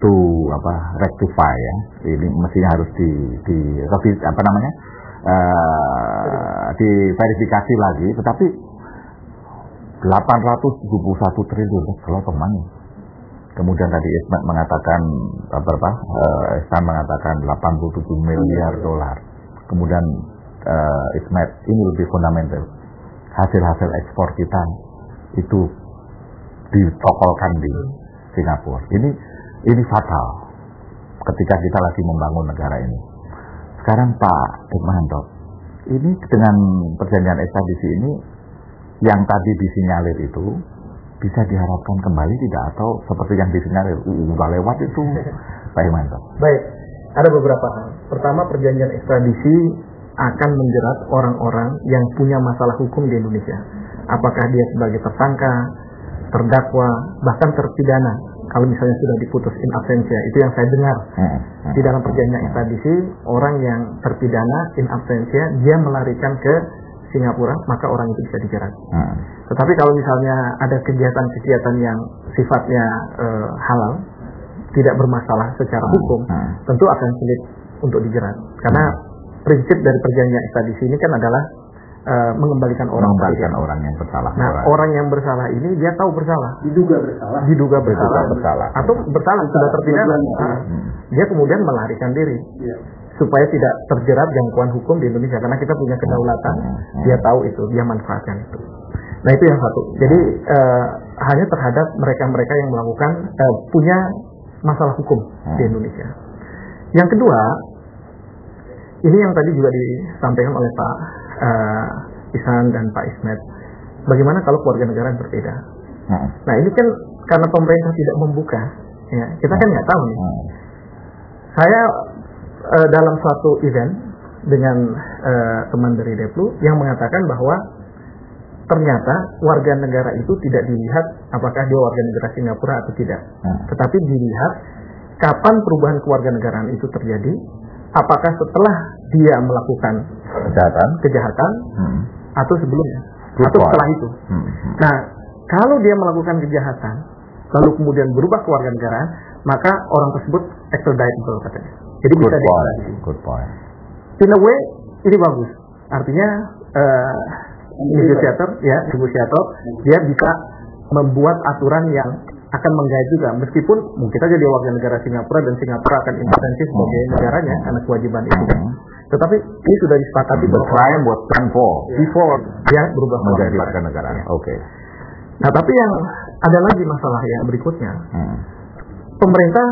to rectify ya. Ini mestinya harus diverifikasi lagi, tetapi 871 triliun kalau money. Kemudian tadi Ismet mengatakan Ihsan mengatakan 87 miliar dolar. Kemudian Ismet, ini lebih fundamental. Hasil-hasil ekspor kita itu ditokolkan di Singapura. Ini fatal ketika kita lagi membangun negara ini. Sekarang Pak Hikmahanto, ini dengan perjanjian ekstradisi ini yang tadi disinyalir itu bisa diharapkan kembali tidak, atau seperti yang disinyalir udah lewat itu, Pak Hikmahanto? Baik, ada beberapa hal. Pertama, perjanjian ekstradisi akan menjerat orang-orang yang punya masalah hukum di Indonesia. Apakah dia sebagai tersangka, terdakwa, bahkan terpidana. Kalau misalnya sudah diputus in absentia, itu yang saya dengar. Di dalam perjanjian ekstradisi, orang yang terpidana in absentia, dia melarikan ke Singapura, maka orang itu bisa dijerat. Tetapi kalau misalnya ada kegiatan-kegiatan yang sifatnya halal, tidak bermasalah secara hukum, tentu akan sulit untuk dijerat. Karena prinsip dari perjanjian ekstradisi ini kan adalah mengembalikan orang yang bersalah. Nah, orang yang bersalah ini dia tahu bersalah, diduga bersalah, atau bersalah sudah terpidana, dia kemudian melarikan diri supaya tidak terjerat jangkauan hukum di Indonesia, karena kita punya kedaulatan. Dia tahu itu, dia manfaatkan itu. Nah, itu yang satu. Jadi hanya terhadap mereka-mereka yang melakukan punya masalah hukum di Indonesia. Yang kedua, ini yang tadi juga disampaikan oleh Pak Ihsan dan Pak Ismet. Bagaimana kalau keluarga negara berbeda? Nah, ini kan karena pemerintah tidak membuka, ya, kita kan nggak tahu nih. Saya dalam suatu event dengan teman dari Deplu yang mengatakan bahwa ternyata warga negara itu tidak dilihat apakah dia warga negara Singapura atau tidak, tetapi dilihat kapan perubahan kewarganegaraan itu terjadi. Apakah setelah dia melakukan kejahatan atau sebelumnya, atau setelah itu. Nah, kalau dia melakukan kejahatan lalu kemudian berubah kewarganegaraan, maka orang tersebut extraditable katanya. Jadi bisa diekstradisi. In a way ini bagus. Artinya negosiator dia bisa membuat aturan yang akan menggait juga, meskipun mungkin saja dia warga negara Singapura dan Singapura akan intervensi sebagai negaranya karena kewajiban itu. Tetapi ini sudah disepakati before dia berubah menjadi warga negara. Nah, tapi yang ada lagi masalah yang berikutnya. Pemerintah,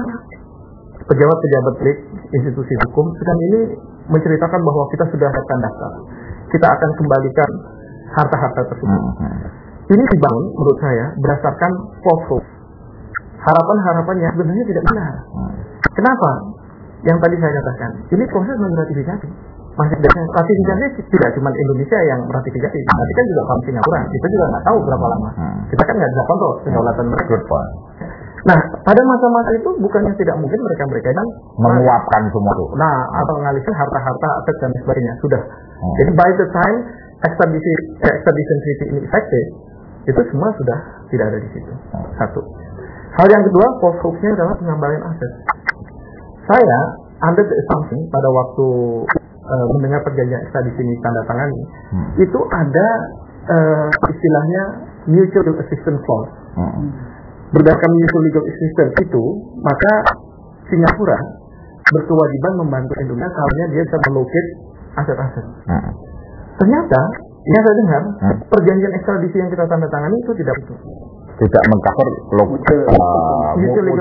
pejabat-pejabat publik, institusi hukum sedang ini menceritakan bahwa kita sudah akan daftar. Kita akan kembalikan harta-harta tersebut. Ini dibangun menurut saya berdasarkan false hope. Harapan-harapan yang sebenarnya tidak benar. Kenapa? Yang tadi saya katakan, ini proses ratifikasi. Masih ratifikasi tidak cuma Indonesia yang ratifikasi, tapi kan juga kaum Singapura. Kita juga nggak tahu berapa lama. Kita kan nggak bisa kontrol kedaulatan mereka. Nah, pada masa-masa itu bukannya tidak mungkin mereka yang menguapkan semua itu. Nah, atau mengalihkan harta-harta, aset dan sebagainya sudah. Jadi by the time extradition treaty ini effective, itu semua sudah tidak ada di situ. Satu. Hal yang kedua, false hope-nya adalah pengembalian aset. Saya under the assumption pada waktu mendengar perjanjian ekstradisi ini tanda tangani, itu ada istilahnya mutual legal assistance clause. Berdasarkan mutual legal assistance itu, maka Singapura berkewajiban membantu Indonesia kalau dia bisa melocate aset-aset. Ternyata yang saya dengar, perjanjian ekstradisi yang kita tanda tangani itu tidak mengcover mutual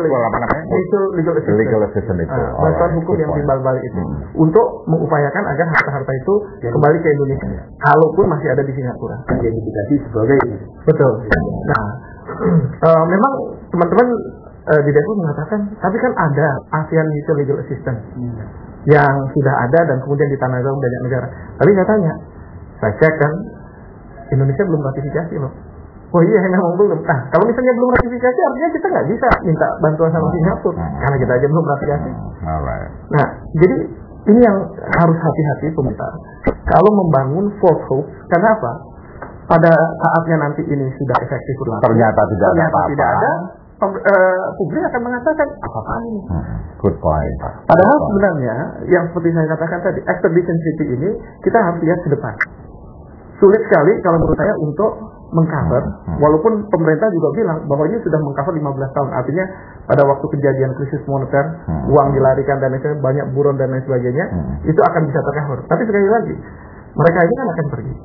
legal assistance itu. Bantuan hukum yang timbal balik itu untuk mengupayakan agar harta-harta itu kembali ke Indonesia, kalaupun masih ada di Singapura. Identifikasi sebagai betul. Nah, memang teman-teman di Depok mengatakan, tapi kan ada ASEAN Mutual Legal Assistance. yang sudah ada dan kemudian ditandatangani banyak negara. Tapi saya tanya, saya cek kan, Indonesia belum ratifikasi loh. Oh iya, memang belum. Nah, kalau misalnya belum ratifikasi, artinya kita nggak bisa minta bantuan sama Singapura, karena kita aja belum ratifikasi. Nah, jadi ini yang harus hati-hati pemerintah. Kalau membangun false hope, karena apa? Pada saatnya nanti ini sudah efektif berlaku, ternyata tidak ada, publik akan mengatakan apa ini. Good point. Padahal sebenarnya yang seperti saya katakan tadi, extradition treaty ini kita harus lihat ke depan. Sulit sekali kalau menurut saya untuk mengcover, walaupun pemerintah juga bilang bahwa ini sudah mengcover 15 tahun. Artinya pada waktu kejadian krisis moneter, uang dilarikan dan lain-lain, banyak buron dan lain sebagainya, itu akan bisa tercover. Tapi sekali lagi, mereka ini kan akan pergi.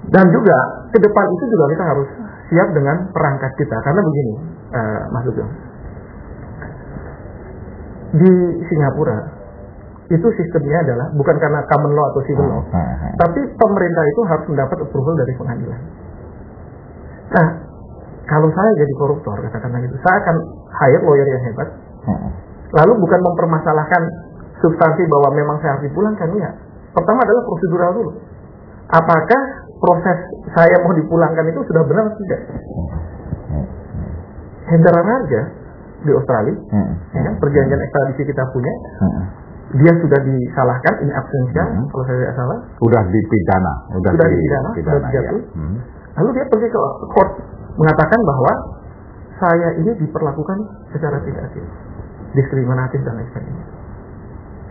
Dan juga ke depan itu juga kita harus siap dengan perangkat kita. Karena begini, Mas Sugeng, di Singapura itu sistemnya adalah bukan karena common law atau civil law, tapi pemerintah itu harus mendapat approval dari pengadilan. Nah, kalau saya jadi koruptor, katakanlah itu, saya akan hire lawyer yang hebat, lalu bukan mempermasalahkan substansi bahwa memang saya harus dipulangkan, enggak. Pertama adalah prosedural dulu. Apakah proses saya mau dipulangkan itu sudah benar atau tidak? Hendra Raja di Australia, ya kan, perjanjian ekstradisi kita punya, dia sudah disalahkan in absentia, kalau saya tidak salah. Sudah dipidana, sudah dipidana, sudah dijatuh. Lalu dia pergi ke court mengatakan bahwa saya ini diperlakukan secara tidak adil, diskriminatif dan lain sebagainya.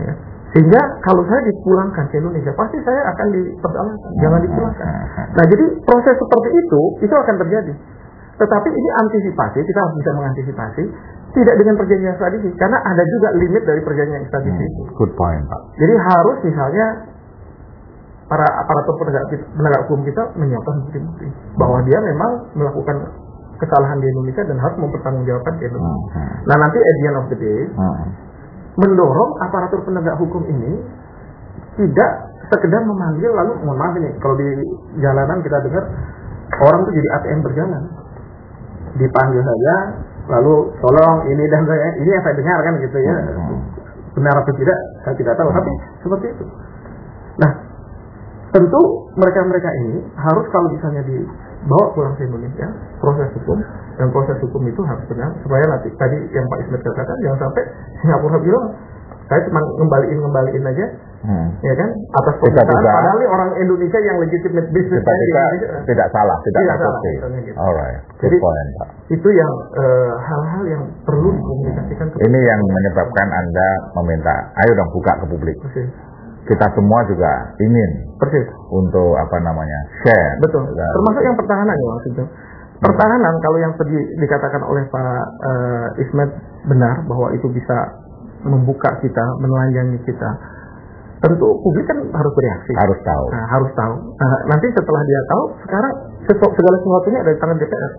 Ya. Sehingga kalau saya dipulangkan ke Indonesia, pasti saya akan dipersalahkan, jangan dipulangkan. Nah, jadi proses seperti itu akan terjadi. Tetapi ini antisipasi, kita harus bisa mengantisipasi, tidak dengan perjanjian ekstradisi, karena ada juga limit dari perjanjian ekstradisi itu. Good point, Pak. Jadi harus misalnya para aparatur penegak hukum kita menyiapkan bukti-bukti bahwa dia memang melakukan kesalahan di Indonesia dan harus mempertanggungjawabkan ke Indonesia. Nah, nanti at the end of the day, mendorong aparatur penegak hukum ini tidak sekedar memanggil lalu, mohon maaf ini, kalau di jalanan kita dengar orang itu jadi ATM berjalan, dipanggil saja, lalu tolong ini dan saya, ini yang saya dengar kan gitu ya, benar atau tidak saya tidak tahu, tapi seperti itu. Nah, tentu mereka ini harus kalau misalnya dibawa pulang ke Indonesia, proses hukum, dan proses hukum itu harus benar supaya nanti tadi yang Pak Ismet katakan jangan sampai Singapura bilang saya cuma ngembaliin aja, ya kan, atas permintaan padahal ini orang Indonesia yang legitimate business tidak salah, tidak salah. Gitu. Alright, good point, Pak. Itu yang hal-hal yang perlu dikomunikasikan. Ini yang menyebabkan Anda meminta, ayo dong buka ke publik. Kita semua juga ingin untuk share. Betul. Termasuk yang pertahanan ya maksudnya. Pertahanan kalau yang tadi dikatakan oleh Pak Ismet benar bahwa itu bisa membuka kita, menelanjangi kita. Tentu publik kan harus bereaksi. Harus tahu. Nah, harus tahu. Nanti setelah dia tahu, sekarang segala sesuatunya ada di tangan DPR.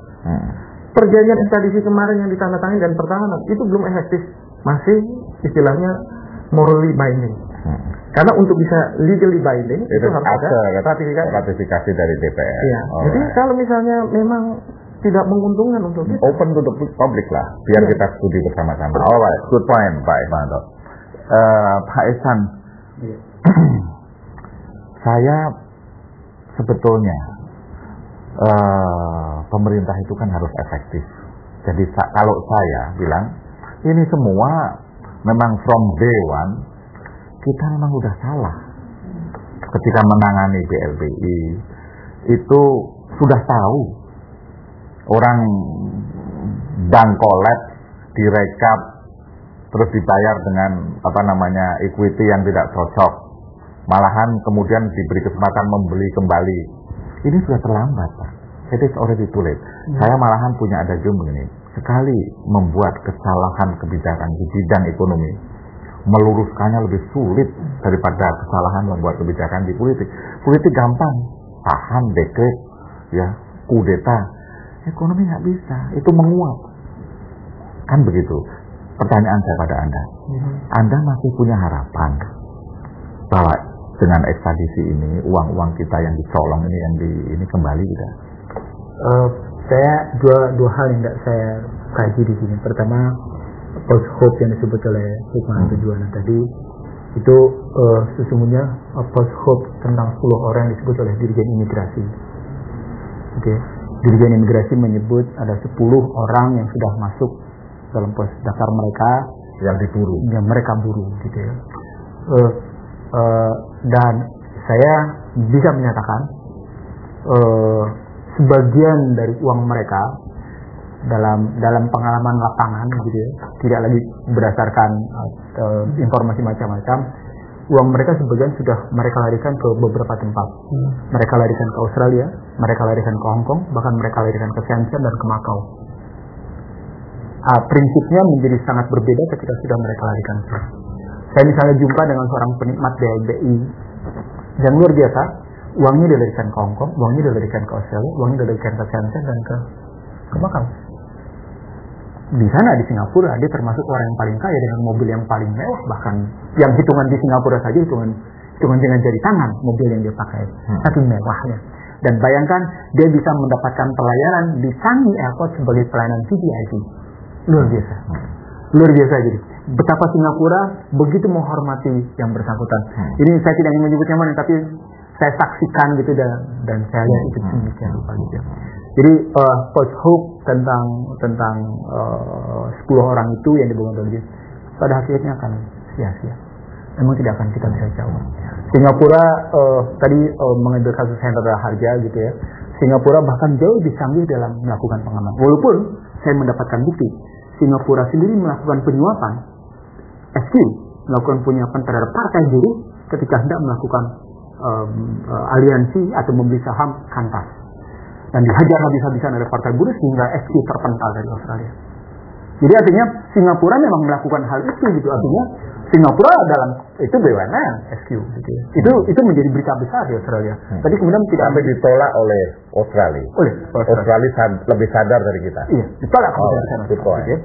Perjanjian ekstradisi kemarin yang ditandatangani dan pertahanan itu belum efektif, masih istilahnya morally binding. Karena untuk bisa legally binding itu harus ada ratifikasi dari DPR. Iya. Jadi kalau misalnya memang tidak menguntungkan untuk kita, open to the public lah, biar kita studi bersama-sama. Alright, good point, Pak Irvanto. Pak Ihsan, saya sebetulnya pemerintah itu kan harus efektif. Jadi kalau saya bilang ini semua memang from day one kita memang udah salah ketika menangani BLBI. Itu sudah tahu orang bank collapse, direkap, terus dibayar dengan equity yang tidak cocok, malahan kemudian diberi kesempatan membeli kembali. Ini sudah terlambat, Pak. It is already too late. Saya malahan punya adagium begini, sekali membuat kesalahan kebijakan di bidang ekonomi, meluruskannya lebih sulit daripada kesalahan membuat kebijakan di politik. Politik gampang, tahan, dekret, ya, kudeta. Ekonomi nggak bisa, itu menguap. Kan begitu. Pertanyaan saya pada Anda masih punya harapan bahwa dengan ekstradisi ini, uang-uang kita yang dicolong ini kembali tidak? Saya dua hal yang tidak saya kaji di sini. Pertama, false hope yang disebut oleh Hikmahanto Juwana tadi, Itu sesungguhnya post hope tentang 10 orang yang disebut oleh Dirjen Imigrasi. Oke. Dirjen Imigrasi menyebut ada 10 orang yang sudah masuk dalam pos daftar mereka yang diburu, yang mereka buru gitu ya. Dan saya bisa menyatakan sebagian dari uang mereka dalam pengalaman lapangan gitu ya, tidak lagi berdasarkan informasi macam-macam, uang mereka sebagian sudah mereka larikan ke beberapa tempat. Mereka larikan ke Australia, mereka larikan ke Hong Kong, bahkan mereka larikan ke Shenzhen dan ke Macau. Prinsipnya menjadi sangat berbeda ketika sudah mereka larikan. Saya misalnya jumpa dengan seorang penikmat BLBI yang luar biasa, uangnya dilarikan ke Hong Kong, uangnya dilarikan ke Australia, uangnya dilarikan ke Shenzhen dan ke Macau. Di sana di Singapura dia termasuk orang yang paling kaya dengan mobil yang paling mewah, bahkan yang hitungan di Singapura saja hitungan dengan jari tangan mobil yang dia pakai, saking mewahnya. Dan bayangkan dia bisa mendapatkan pelayanan di Changi Airport sebagai pelayanan VVIP. Luar biasa. Luar biasa jadi. Betapa Singapura begitu menghormati yang bersangkutan. Ini saya tidak ingin menyebutnya mana, tapi saya saksikan gitu dan saya lihat itu demikian rupa gitu. Jadi post hope tentang 10 orang itu yang dibangun oleh pada akhirnya akan sia-sia. Memang tidak akan kita bisa jawab. Singapura tadi mengambil kasus Hendra Harja gitu ya. Singapura bahkan jauh lebih canggih dalam melakukan pengamanan. Walaupun saya mendapatkan bukti Singapura sendiri melakukan penyuapan, SQ melakukan penyuapan terhadap partai buruh ketika hendak melakukan aliansi atau membeli saham Qantas. Dan dihajar habis-habisan oleh partai buruh sehingga SQ terpental dari Australia. Jadi artinya Singapura memang melakukan hal itu gitu. Artinya Singapura dalam itu BUMN SQ gitu ya. Itu menjadi berita besar di Australia. Tapi kemudian tidak sampai ditolak oleh Australia. Australia lebih sadar dari kita. Iya, ditolak dari sana. Gitu.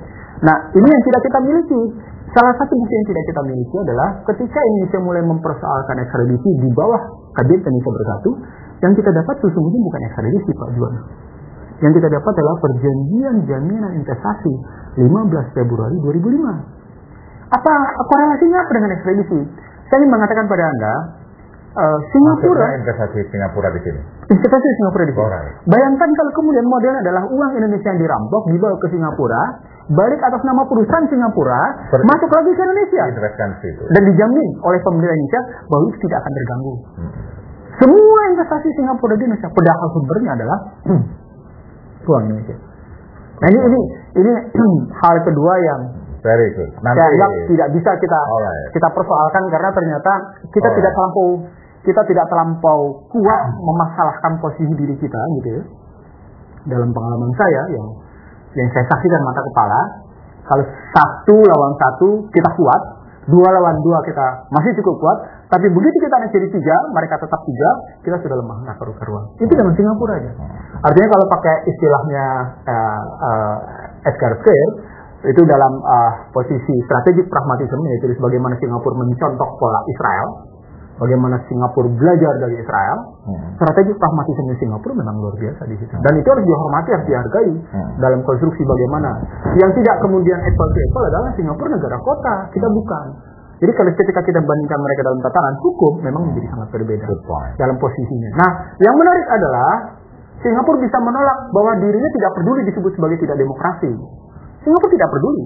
Nah, ini yang tidak kita miliki. Salah satu bukti yang tidak kita miliki adalah ketika Indonesia mulai mempersoalkan ekstradisi di bawah Kabinet Indonesia Bersatu, yang kita dapat sesungguhnya bukan ekstradisi Pak Juan. Yang kita dapat adalah perjanjian jaminan investasi 15 Februari 2005. Apa korelasinya apa dengan ekstradisi? Saya ingin mengatakan pada Anda, Singapura. Maksudnya investasi Singapura di sini. Investasi Singapura di sini. Bayangkan kalau kemudian modelnya adalah uang Indonesia yang dirampok dibawa ke Singapura, balik atas nama perusahaan Singapura, masuk lagi ke Indonesia, dan dijamin oleh pemerintah Indonesia bahwa itu tidak akan terganggu. Semua investasi Singapura di Indonesia, padahal sumbernya adalah uang Indonesia. Nah ini hal kedua yang very good. Saya anggap tidak bisa kita persoalkan karena ternyata kita tidak terlampau kuat memasalahkan posisi diri kita gitu ya. Dalam pengalaman saya yang saya saksikan mata kepala, kalau 1 lawan 1 kita kuat, 2 lawan 2 kita masih cukup kuat, tapi begitu kita naik jadi 3, mereka tetap 3, kita sudah lemah, nggak karu-karuan. Itu dengan Singapura aja. Artinya kalau pakai istilahnya Edgar Square, itu dalam posisi strategik pragmatisme, yaitu bagaimana Singapura mencontoh pola Israel, bagaimana Singapura belajar dari Israel. Strategik pragmatisme Singapura memang luar biasa di situ, dan itu harus dihormati, harus dihargai dalam konstruksi bagaimana. Yang tidak kemudian apple to apple adalah Singapura negara kota, kita bukan. Jadi kalau ketika kita bandingkan mereka dalam tataran hukum, memang menjadi sangat berbeda dalam posisinya. Nah, yang menarik adalah Singapura bisa menolak bahwa dirinya tidak peduli disebut sebagai tidak demokrasi. Singapura tidak peduli.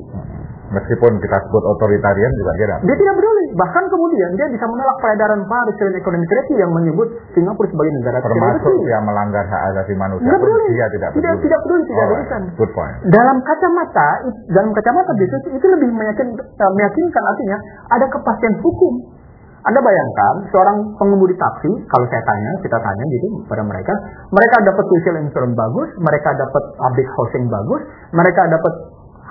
Meskipun kita sebut otoritarian juga dia tidak peduli. Bahkan kemudian dia bisa menolak peredaran Paris dan Economic Treaty yang menyebut Singapura sebagai negara termasuk yang melanggar hak asasi manusia. Dia tidak peduli. Tidak peduli, tidak ada urusan. Good point. Dalam kacamata bisnis itu lebih meyakinkan, artinya ada kepastian hukum. Anda bayangkan seorang pengemudi taksi, kalau kita tanya gitu pada mereka dapat social insurance bagus, mereka dapat public housing bagus, mereka dapat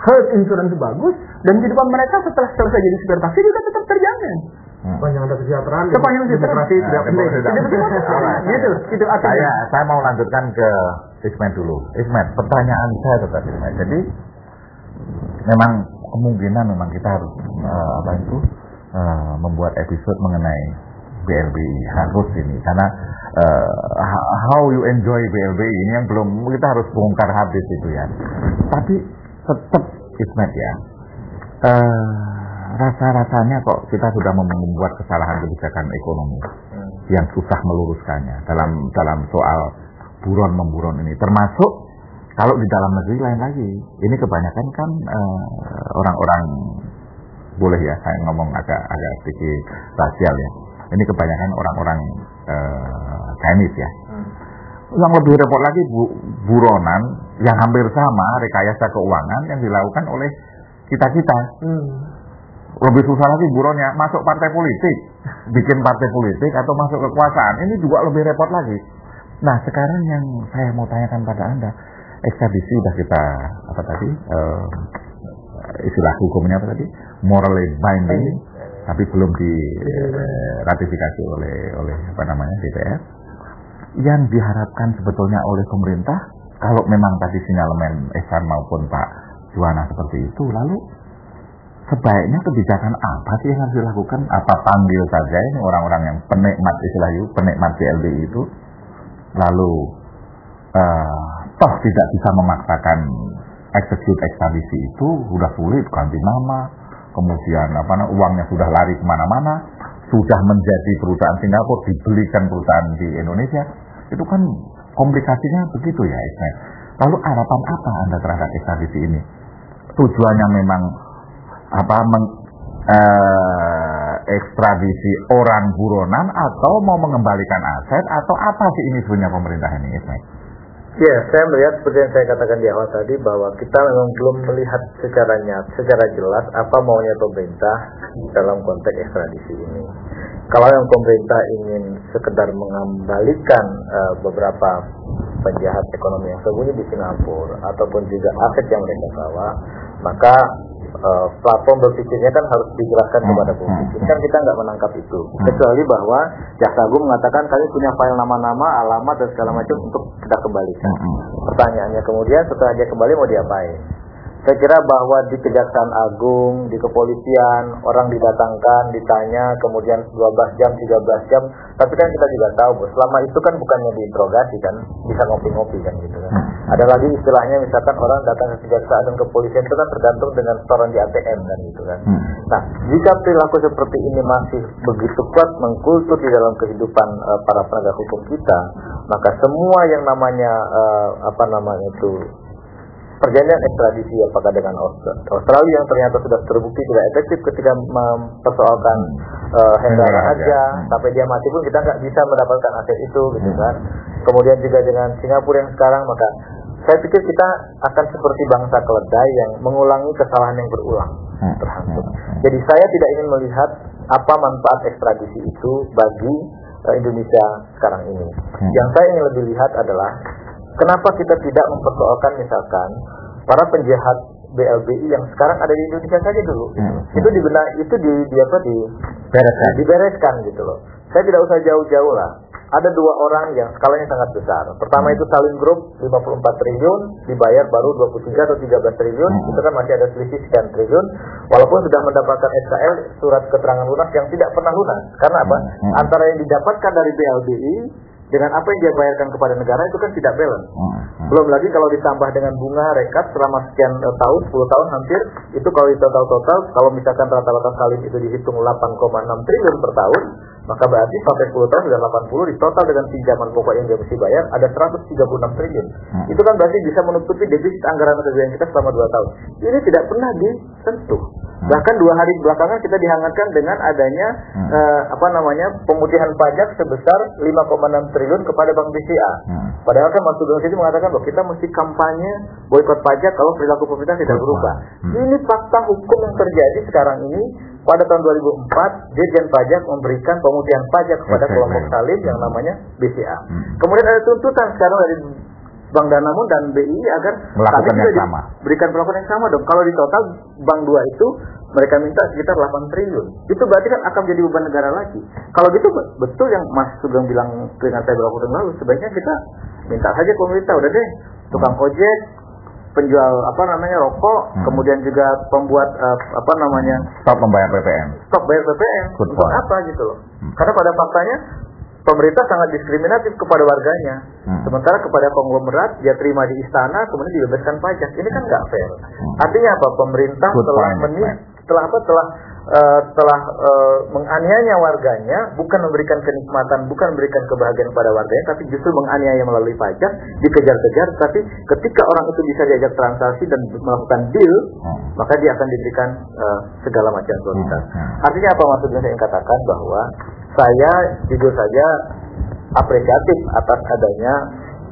health insurance bagus, dan kehidupan mereka setelah selesai jadi supir taksi juga tetap terjamin. Sepanjang ada kesejahteraan, demokrasi tidak penting. Gitu. Saya mau lanjutkan ke Ismet dulu. Ismet, pertanyaan saya tetap Ismet. Jadi memang kemungkinan kita harus membuat episode mengenai BLBI harus ini karena how you enjoy BLBI ini yang belum kita harus bongkar habis itu ya. Tapi tetap Ismet ya. rasa-rasanya kok kita sudah membuat kesalahan kebijakan ekonomi yang susah meluruskannya dalam soal buron-memburon ini, termasuk kalau di dalam negeri lain lagi. Ini kebanyakan kan orang-orang, boleh ya saya ngomong agak sedikit rasial ya, ini kebanyakan orang-orang Chinese ya. Yang lebih repot lagi buronan yang hampir sama, rekayasa keuangan yang dilakukan oleh kita-kita. Lebih susah lagi buronnya masuk partai politik, bikin partai politik atau masuk kekuasaan. Ini juga lebih repot lagi. Nah, sekarang yang saya mau tanyakan pada Anda, ekstradisi sudah kita istilah hukumnya apa tadi? Morally binding, tapi belum diratifikasi oleh DPR. Yang diharapkan sebetulnya oleh pemerintah, kalau memang tadi sinyalemen Ehsan maupun Pak Juwana seperti itu, lalu sebaiknya kebijakan apa sih yang harus dilakukan? Apa panggil saja ini orang-orang yang penikmat penikmat BLBI itu, lalu toh tidak bisa memaksakan execute ekstradisi itu, sudah sulit, ganti nama, kemudian uangnya sudah lari kemana-mana, sudah menjadi perusahaan Singapura dibelikan perusahaan di Indonesia, itu kan komplikasinya begitu ya Ismail. Lalu harapan apa Anda terhadap ekstradisi ini? Tujuannya memang ekstradisi orang buronan atau mau mengembalikan aset atau apa sih ini sebenarnya pemerintah ini Ismail? Ya, saya melihat seperti yang saya katakan di awal tadi bahwa kita memang belum melihat secara jelas apa maunya pemerintah dalam konteks ekstradisi ini. Kalau yang pemerintah ingin sekedar mengembalikan beberapa penjahat ekonomi yang sembunyi di Singapura ataupun juga aset yang mereka bawa, maka platform berpikirnya kan harus dijelaskan kepada publik. Ini kan kita nggak menangkap itu, kecuali bahwa Jaksa Agung mengatakan kami punya file nama-nama, alamat dan segala macam untuk kita kembalikan. Pertanyaannya kemudian setelah dia kembali mau diapain? Saya kira bahwa di Kejaksaan Agung, di kepolisian, orang didatangkan, ditanya, kemudian 12 jam, 13 jam, tapi kan kita juga tahu, bos, selama itu kan bukannya diinterogasi kan, bisa ngopi-ngopi kan gitu kan. Ada lagi istilahnya misalkan orang datang ke Kejaksaan dan kepolisian itu kan tergantung dengan setoran di ATM kan gitu kan. Nah, jika perilaku seperti ini masih begitu kuat mengkultur di dalam kehidupan para penegak hukum kita, maka semua yang namanya perjanjian ekstradisi apakah dengan Australia yang ternyata sudah terbukti tidak efektif ketika mempersoalkan Hendra Raharja, sampai dia mati pun kita nggak bisa mendapatkan aset itu gitu kan. Kemudian juga dengan Singapura yang sekarang, maka saya pikir kita akan seperti bangsa keledai yang mengulangi kesalahan yang berulang terhasut. Jadi saya tidak ingin melihat apa manfaat ekstradisi itu bagi Indonesia sekarang ini. Yang saya ingin lebih lihat adalah kenapa kita tidak mempersoalkan misalkan para penjahat BLBI yang sekarang ada di Indonesia saja dulu. Itu dibereskan gitu loh. Saya tidak usah jauh-jauh lah. Ada dua orang yang skalanya sangat besar. Pertama itu Salim Group 54 triliun, dibayar baru 23 atau 13 triliun. Itu kan masih ada selisih sekian triliun. Walaupun sudah mendapatkan SKL, surat keterangan lunas yang tidak pernah lunas. Karena apa? Antara yang didapatkan dari BLBI dengan apa yang dia bayarkan kepada negara itu kan tidak balance. Belum lagi kalau ditambah dengan bunga rekat selama sekian tahun, 10 tahun hampir, itu kalau di total, kalau misalkan rata-rata Salim itu dihitung 8,6 triliun per tahun, maka berarti sampai 10 tahun sudah 80, di total dengan pinjaman pokok yang dia mesti bayar ada 136 triliun. Itu kan berarti bisa menutupi defisit anggaran APBN kita selama 2 tahun. Ini tidak pernah disentuh. Bahkan 2 hari belakangan kita dihangatkan dengan adanya pemutihan pajak sebesar 5,6 triliun kepada Bank BCA. Padahal kan Mas Sugeng itu mengatakan bahwa kita mesti kampanye boikot pajak kalau perilaku pemerintah tidak berubah. Ini fakta hukum yang terjadi sekarang ini. Pada tahun 2004, Dirjen Pajak memberikan pemutihan pajak kepada kelompok Salim yang namanya BCA. Kemudian ada tuntutan sekarang dari Bank Danamon dan BI agar melakukan yang sama. Berikan perlakuan yang sama dong. Kalau di total Bank 2 itu mereka minta sekitar 8 triliun. Itu berarti kan akan menjadi beban negara lagi. Kalau gitu betul yang Mas Sugeng bilang dengan saya beberapa waktu lalu, sebaiknya kita minta saja pemerintah, udah deh, tukang ojek, penjual rokok, kemudian juga pembuat stop membayar PPN. Stop bayar PPN. Untuk apa gitu loh? Karena pada faktanya pemerintah sangat diskriminatif kepada warganya. Sementara kepada konglomerat dia terima di istana kemudian dibebaskan pajak. Ini kan nggak fair. Artinya apa? Pemerintah telah telah menganiaya warganya, bukan memberikan kenikmatan, bukan memberikan kebahagiaan kepada warganya, tapi justru menganiaya melalui pajak, dikejar-kejar. Tapi ketika orang itu bisa diajak transaksi dan melakukan deal, maka dia akan diberikan segala macam prioritas. Artinya apa maksudnya saya ingin katakan bahwa saya jujur saja apresiatif atas adanya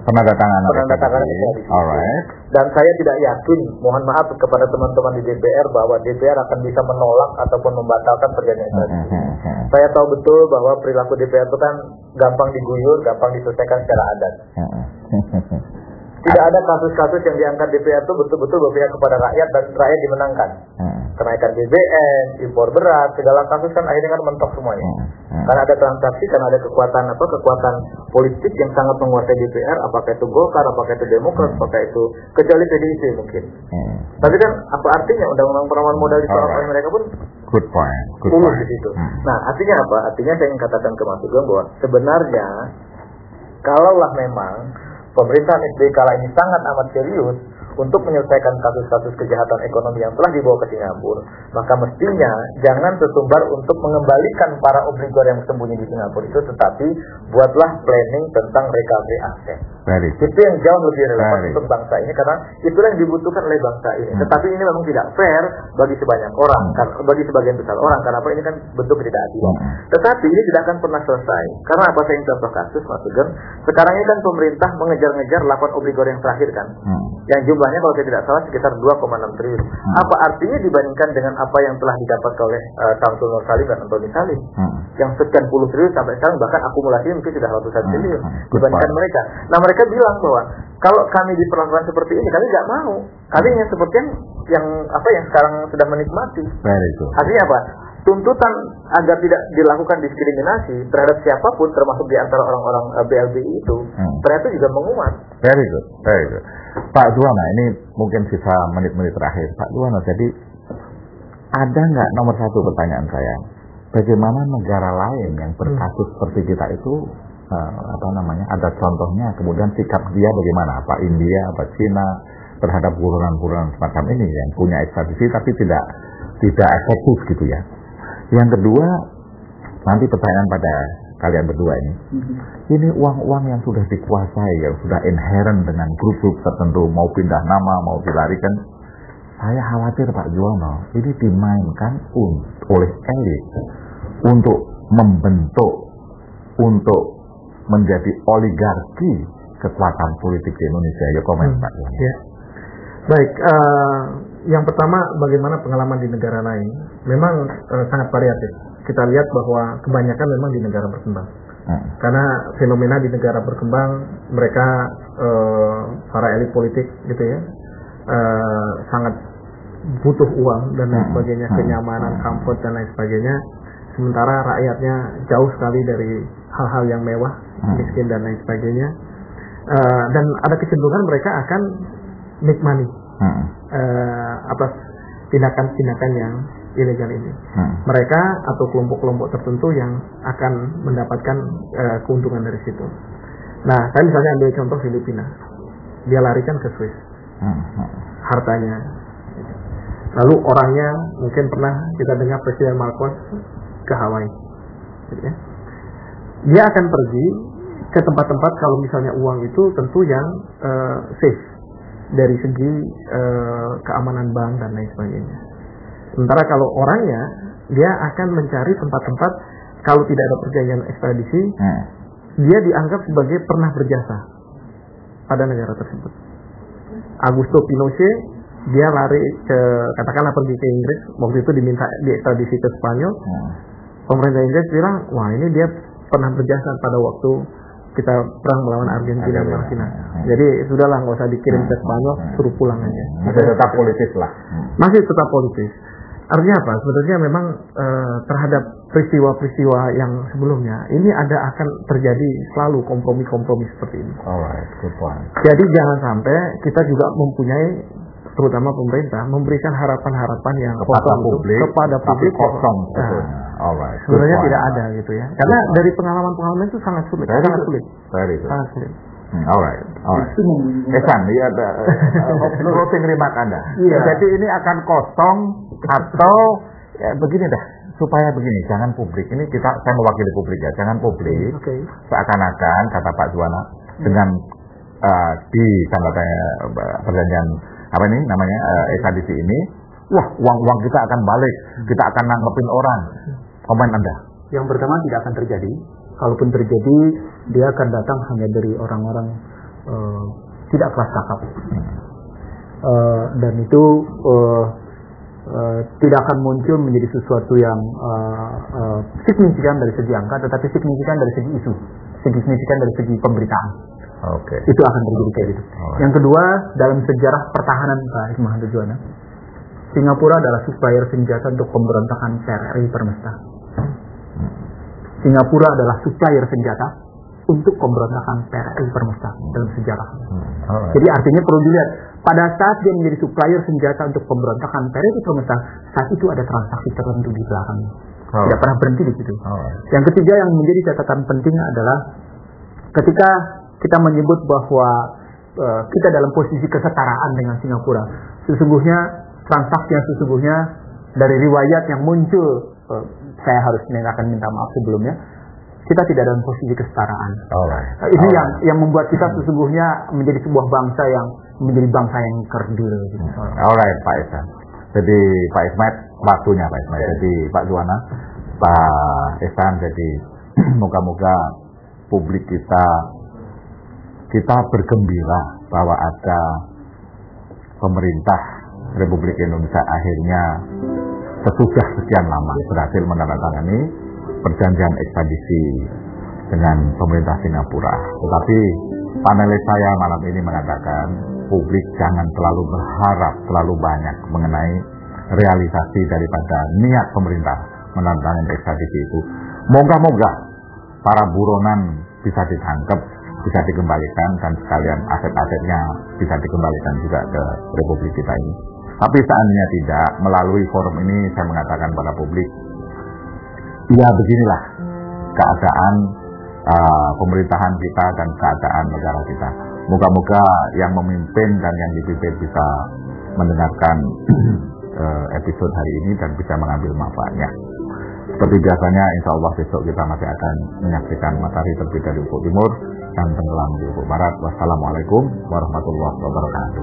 penandatanganan ekstradisi. Dan saya tidak yakin, mohon maaf kepada teman-teman di DPR, bahwa DPR akan bisa menolak ataupun membatalkan perjanjian ekstradisi. Saya tahu betul bahwa perilaku DPR itu kan gampang diguyur, gampang diselesaikan secara adat. Tidak ada kasus-kasus yang diangkat DPR itu betul-betul berpihak kepada rakyat dan rakyat dimenangkan. Kenaikan BBM, impor beras, segala kasus kan akhirnya kan mentok semuanya. Karena ada transaksi, karena ada kekuatan politik yang sangat menguasai DPR, apakah itu Golkar, apakah itu Demokrat, apakah itu kecuali PDIP mungkin. Tapi kan apa artinya undang-undang penanaman modal ditolak oleh mereka pun good point. di situ. Nah, artinya apa? Artinya saya ingin katakan ke Mas Sugeng bahwa sebenarnya kalaulah memang pemerintahan SBY kala ini sangat amat serius untuk menyelesaikan kasus-kasus kejahatan ekonomi yang telah dibawa ke Singapura, maka mestinya jangan sesumbar untuk mengembalikan para obligor yang sembunyi di Singapura itu, tetapi buatlah planning tentang recovery aset. Itu yang jauh lebih relevan untuk bangsa ini, karena itulah yang dibutuhkan oleh bangsa ini. Tetapi ini memang tidak fair bagi sebanyak orang, bagi sebagian besar orang, karena apa, ini kan bentuk ketidakadilan. Tetapi ini tidak akan pernah selesai. Karena apa, saya ingin contoh kasus, Mas Sugeng. Sekarang ini kan pemerintah mengejar-ngejar 8 obligor yang terakhir kan, yang jumlahnya kalau saya tidak salah sekitar 2,6 triliun. Apa artinya dibandingkan dengan apa yang telah didapat oleh Samsul Nur Salim dan Antoni Salim, yang sekian puluh triliun sampai sekarang, bahkan akumulasinya mungkin sudah ratusan triliun dibandingkan mereka. Nah, mereka bilang bahwa kalau kami diperlakukan seperti ini, kami tidak mau. Kami ingin seperti yang sekarang sudah menikmati. Artinya apa? Tuntutan agar tidak dilakukan diskriminasi terhadap siapapun, termasuk di antara orang-orang BLBI itu, ternyata juga menguat. Very good. Pak Juwana, ini mungkin sisa menit-menit terakhir. Pak Juwana, jadi ada nggak nomor satu pertanyaan saya, bagaimana negara lain yang berkasus seperti kita itu, ada contohnya, kemudian sikap dia bagaimana? Apa India, apa Cina terhadap buronan-buronan semacam ini yang punya ekstradisi tapi tidak efektif gitu ya. Yang kedua, nanti pertanyaan pada kalian berdua ini uang-uang yang sudah dikuasai, yang sudah inherent dengan grup-grup tertentu, mau pindah nama, mau dilarikan, saya khawatir Pak Juwono, ini dimainkan oleh elit untuk membentuk, untuk menjadi oligarki kekuatan politik di Indonesia. Ya, komen Pak Juwono. Ya. Baik, yang pertama, bagaimana pengalaman di negara lain? Memang sangat variatif. Kita lihat bahwa kebanyakan memang di negara berkembang. Karena fenomena di negara berkembang, mereka para elit politik gitu ya, sangat butuh uang dan lain sebagainya, kenyamanan, comfort dan lain sebagainya. Sementara rakyatnya jauh sekali dari hal-hal yang mewah, miskin dan lain sebagainya. Dan ada kecenderungan mereka akan make money atas tindakan-tindakan yang ilegal ini. Mereka atau kelompok-kelompok tertentu yang akan mendapatkan keuntungan dari situ. Nah, saya misalnya ambil contoh Filipina, dia larikan ke Swiss hartanya. Lalu orangnya mungkin pernah kita dengar Presiden Marcos ke Hawaii. Dia akan pergi ke tempat-tempat kalau misalnya uang itu tentu yang safe dari segi keamanan bank dan lain sebagainya. Sementara kalau orangnya, dia akan mencari tempat-tempat kalau tidak ada perjanjian ekstradisi, dia dianggap sebagai pernah berjasa pada negara tersebut. Augusto Pinochet, dia lari ke, katakanlah pergi ke Inggris, waktu itu diminta diekstradisi ke Spanyol. Pemerintah Inggris bilang, wah ini dia pernah berjasa pada waktu kita perang melawan Argentina dan Palestina. Jadi sudahlah, nggak usah dikirim ke Spanyol, suruh pulang aja. Masih tetap politis lah. Masih tetap politis. Artinya apa? Sebenarnya memang terhadap peristiwa-peristiwa yang sebelumnya ini akan terjadi selalu kompromi-kompromi seperti ini. Alright, good point. Jadi jangan sampai kita juga mempunyai, terutama pemerintah, memberikan harapan-harapan yang kepada publik kosong. Alright. Sebenarnya tidak ada gitu ya. Karena dari pengalaman-pengalaman itu sangat sulit. Sangat sulit. Alright. Esan, ya closing remark Anda. Iya. Jadi ini akan kosong atau Ya begini dah, supaya begini, jangan publik. Ini saya mewakili publik ya, jangan publik. Seakan-akan kata Pak Juwana dengan di tanda perjanjian apa ini namanya ekstradisi ini, wah uang kita akan balik, kita akan nangkepin orang. Komen Anda? Yang pertama tidak akan terjadi. Kalaupun terjadi, dia akan datang hanya dari orang-orang tidak kelas kakap. Dan itu tidak akan muncul menjadi sesuatu yang signifikan dari segi angka, tetapi signifikan dari segi isu, signifikan dari segi pemberitaan. Itu akan terjadi kayak gitu. Yang kedua, dalam sejarah pertahanan Pak Ismahanto Juwana, Singapura adalah supplier senjata untuk pemberontakan PRRI Permesta. Singapura adalah supplier senjata untuk pemberontakan PRRI Permesta dalam sejarah. Jadi artinya perlu dilihat, pada saat dia menjadi supplier senjata untuk pemberontakan PRRI Permesta, saat itu ada transaksi tertentu di belakangnya. Tidak pernah berhenti di situ. Yang ketiga yang menjadi catatan penting adalah ketika kita menyebut bahwa kita dalam posisi kesetaraan dengan Singapura, sesungguhnya transaksi yang sesungguhnya dari riwayat yang muncul, saya harus minta maaf sebelumnya, kita tidak dalam posisi kesetaraan. Ini yang membuat kita sesungguhnya menjadi sebuah bangsa yang menjadi bangsa yang kerdil. Gitu. Alright, Pak Ihsan. Jadi Pak Ismail, waktunya Pak Ismail. Jadi Pak Juwana, Pak Ihsan, jadi moga-moga publik kita bergembira bahwa ada pemerintah Republik Indonesia akhirnya sesudah sekian lama berhasil menandatangani perjanjian ekstradisi dengan pemerintah Singapura. Tetapi panelis saya malam ini mengatakan publik jangan terlalu berharap terlalu banyak mengenai realisasi daripada niat pemerintah menandatangani ekstradisi itu. Moga-moga para buronan bisa ditangkap, bisa dikembalikan, dan sekalian aset-asetnya bisa dikembalikan juga ke Republik kita ini. Tapi seandainya tidak, melalui forum ini saya mengatakan pada publik, ya beginilah keadaan pemerintahan kita dan keadaan negara kita. Moga-moga yang memimpin dan yang dipimpin bisa mendengarkan episode hari ini dan bisa mengambil manfaatnya. Seperti biasanya, insya Allah besok kita masih akan menyaksikan matahari terbit dari ufuk timur dan tenggelam di ufuk barat. Wassalamualaikum warahmatullahi wabarakatuh.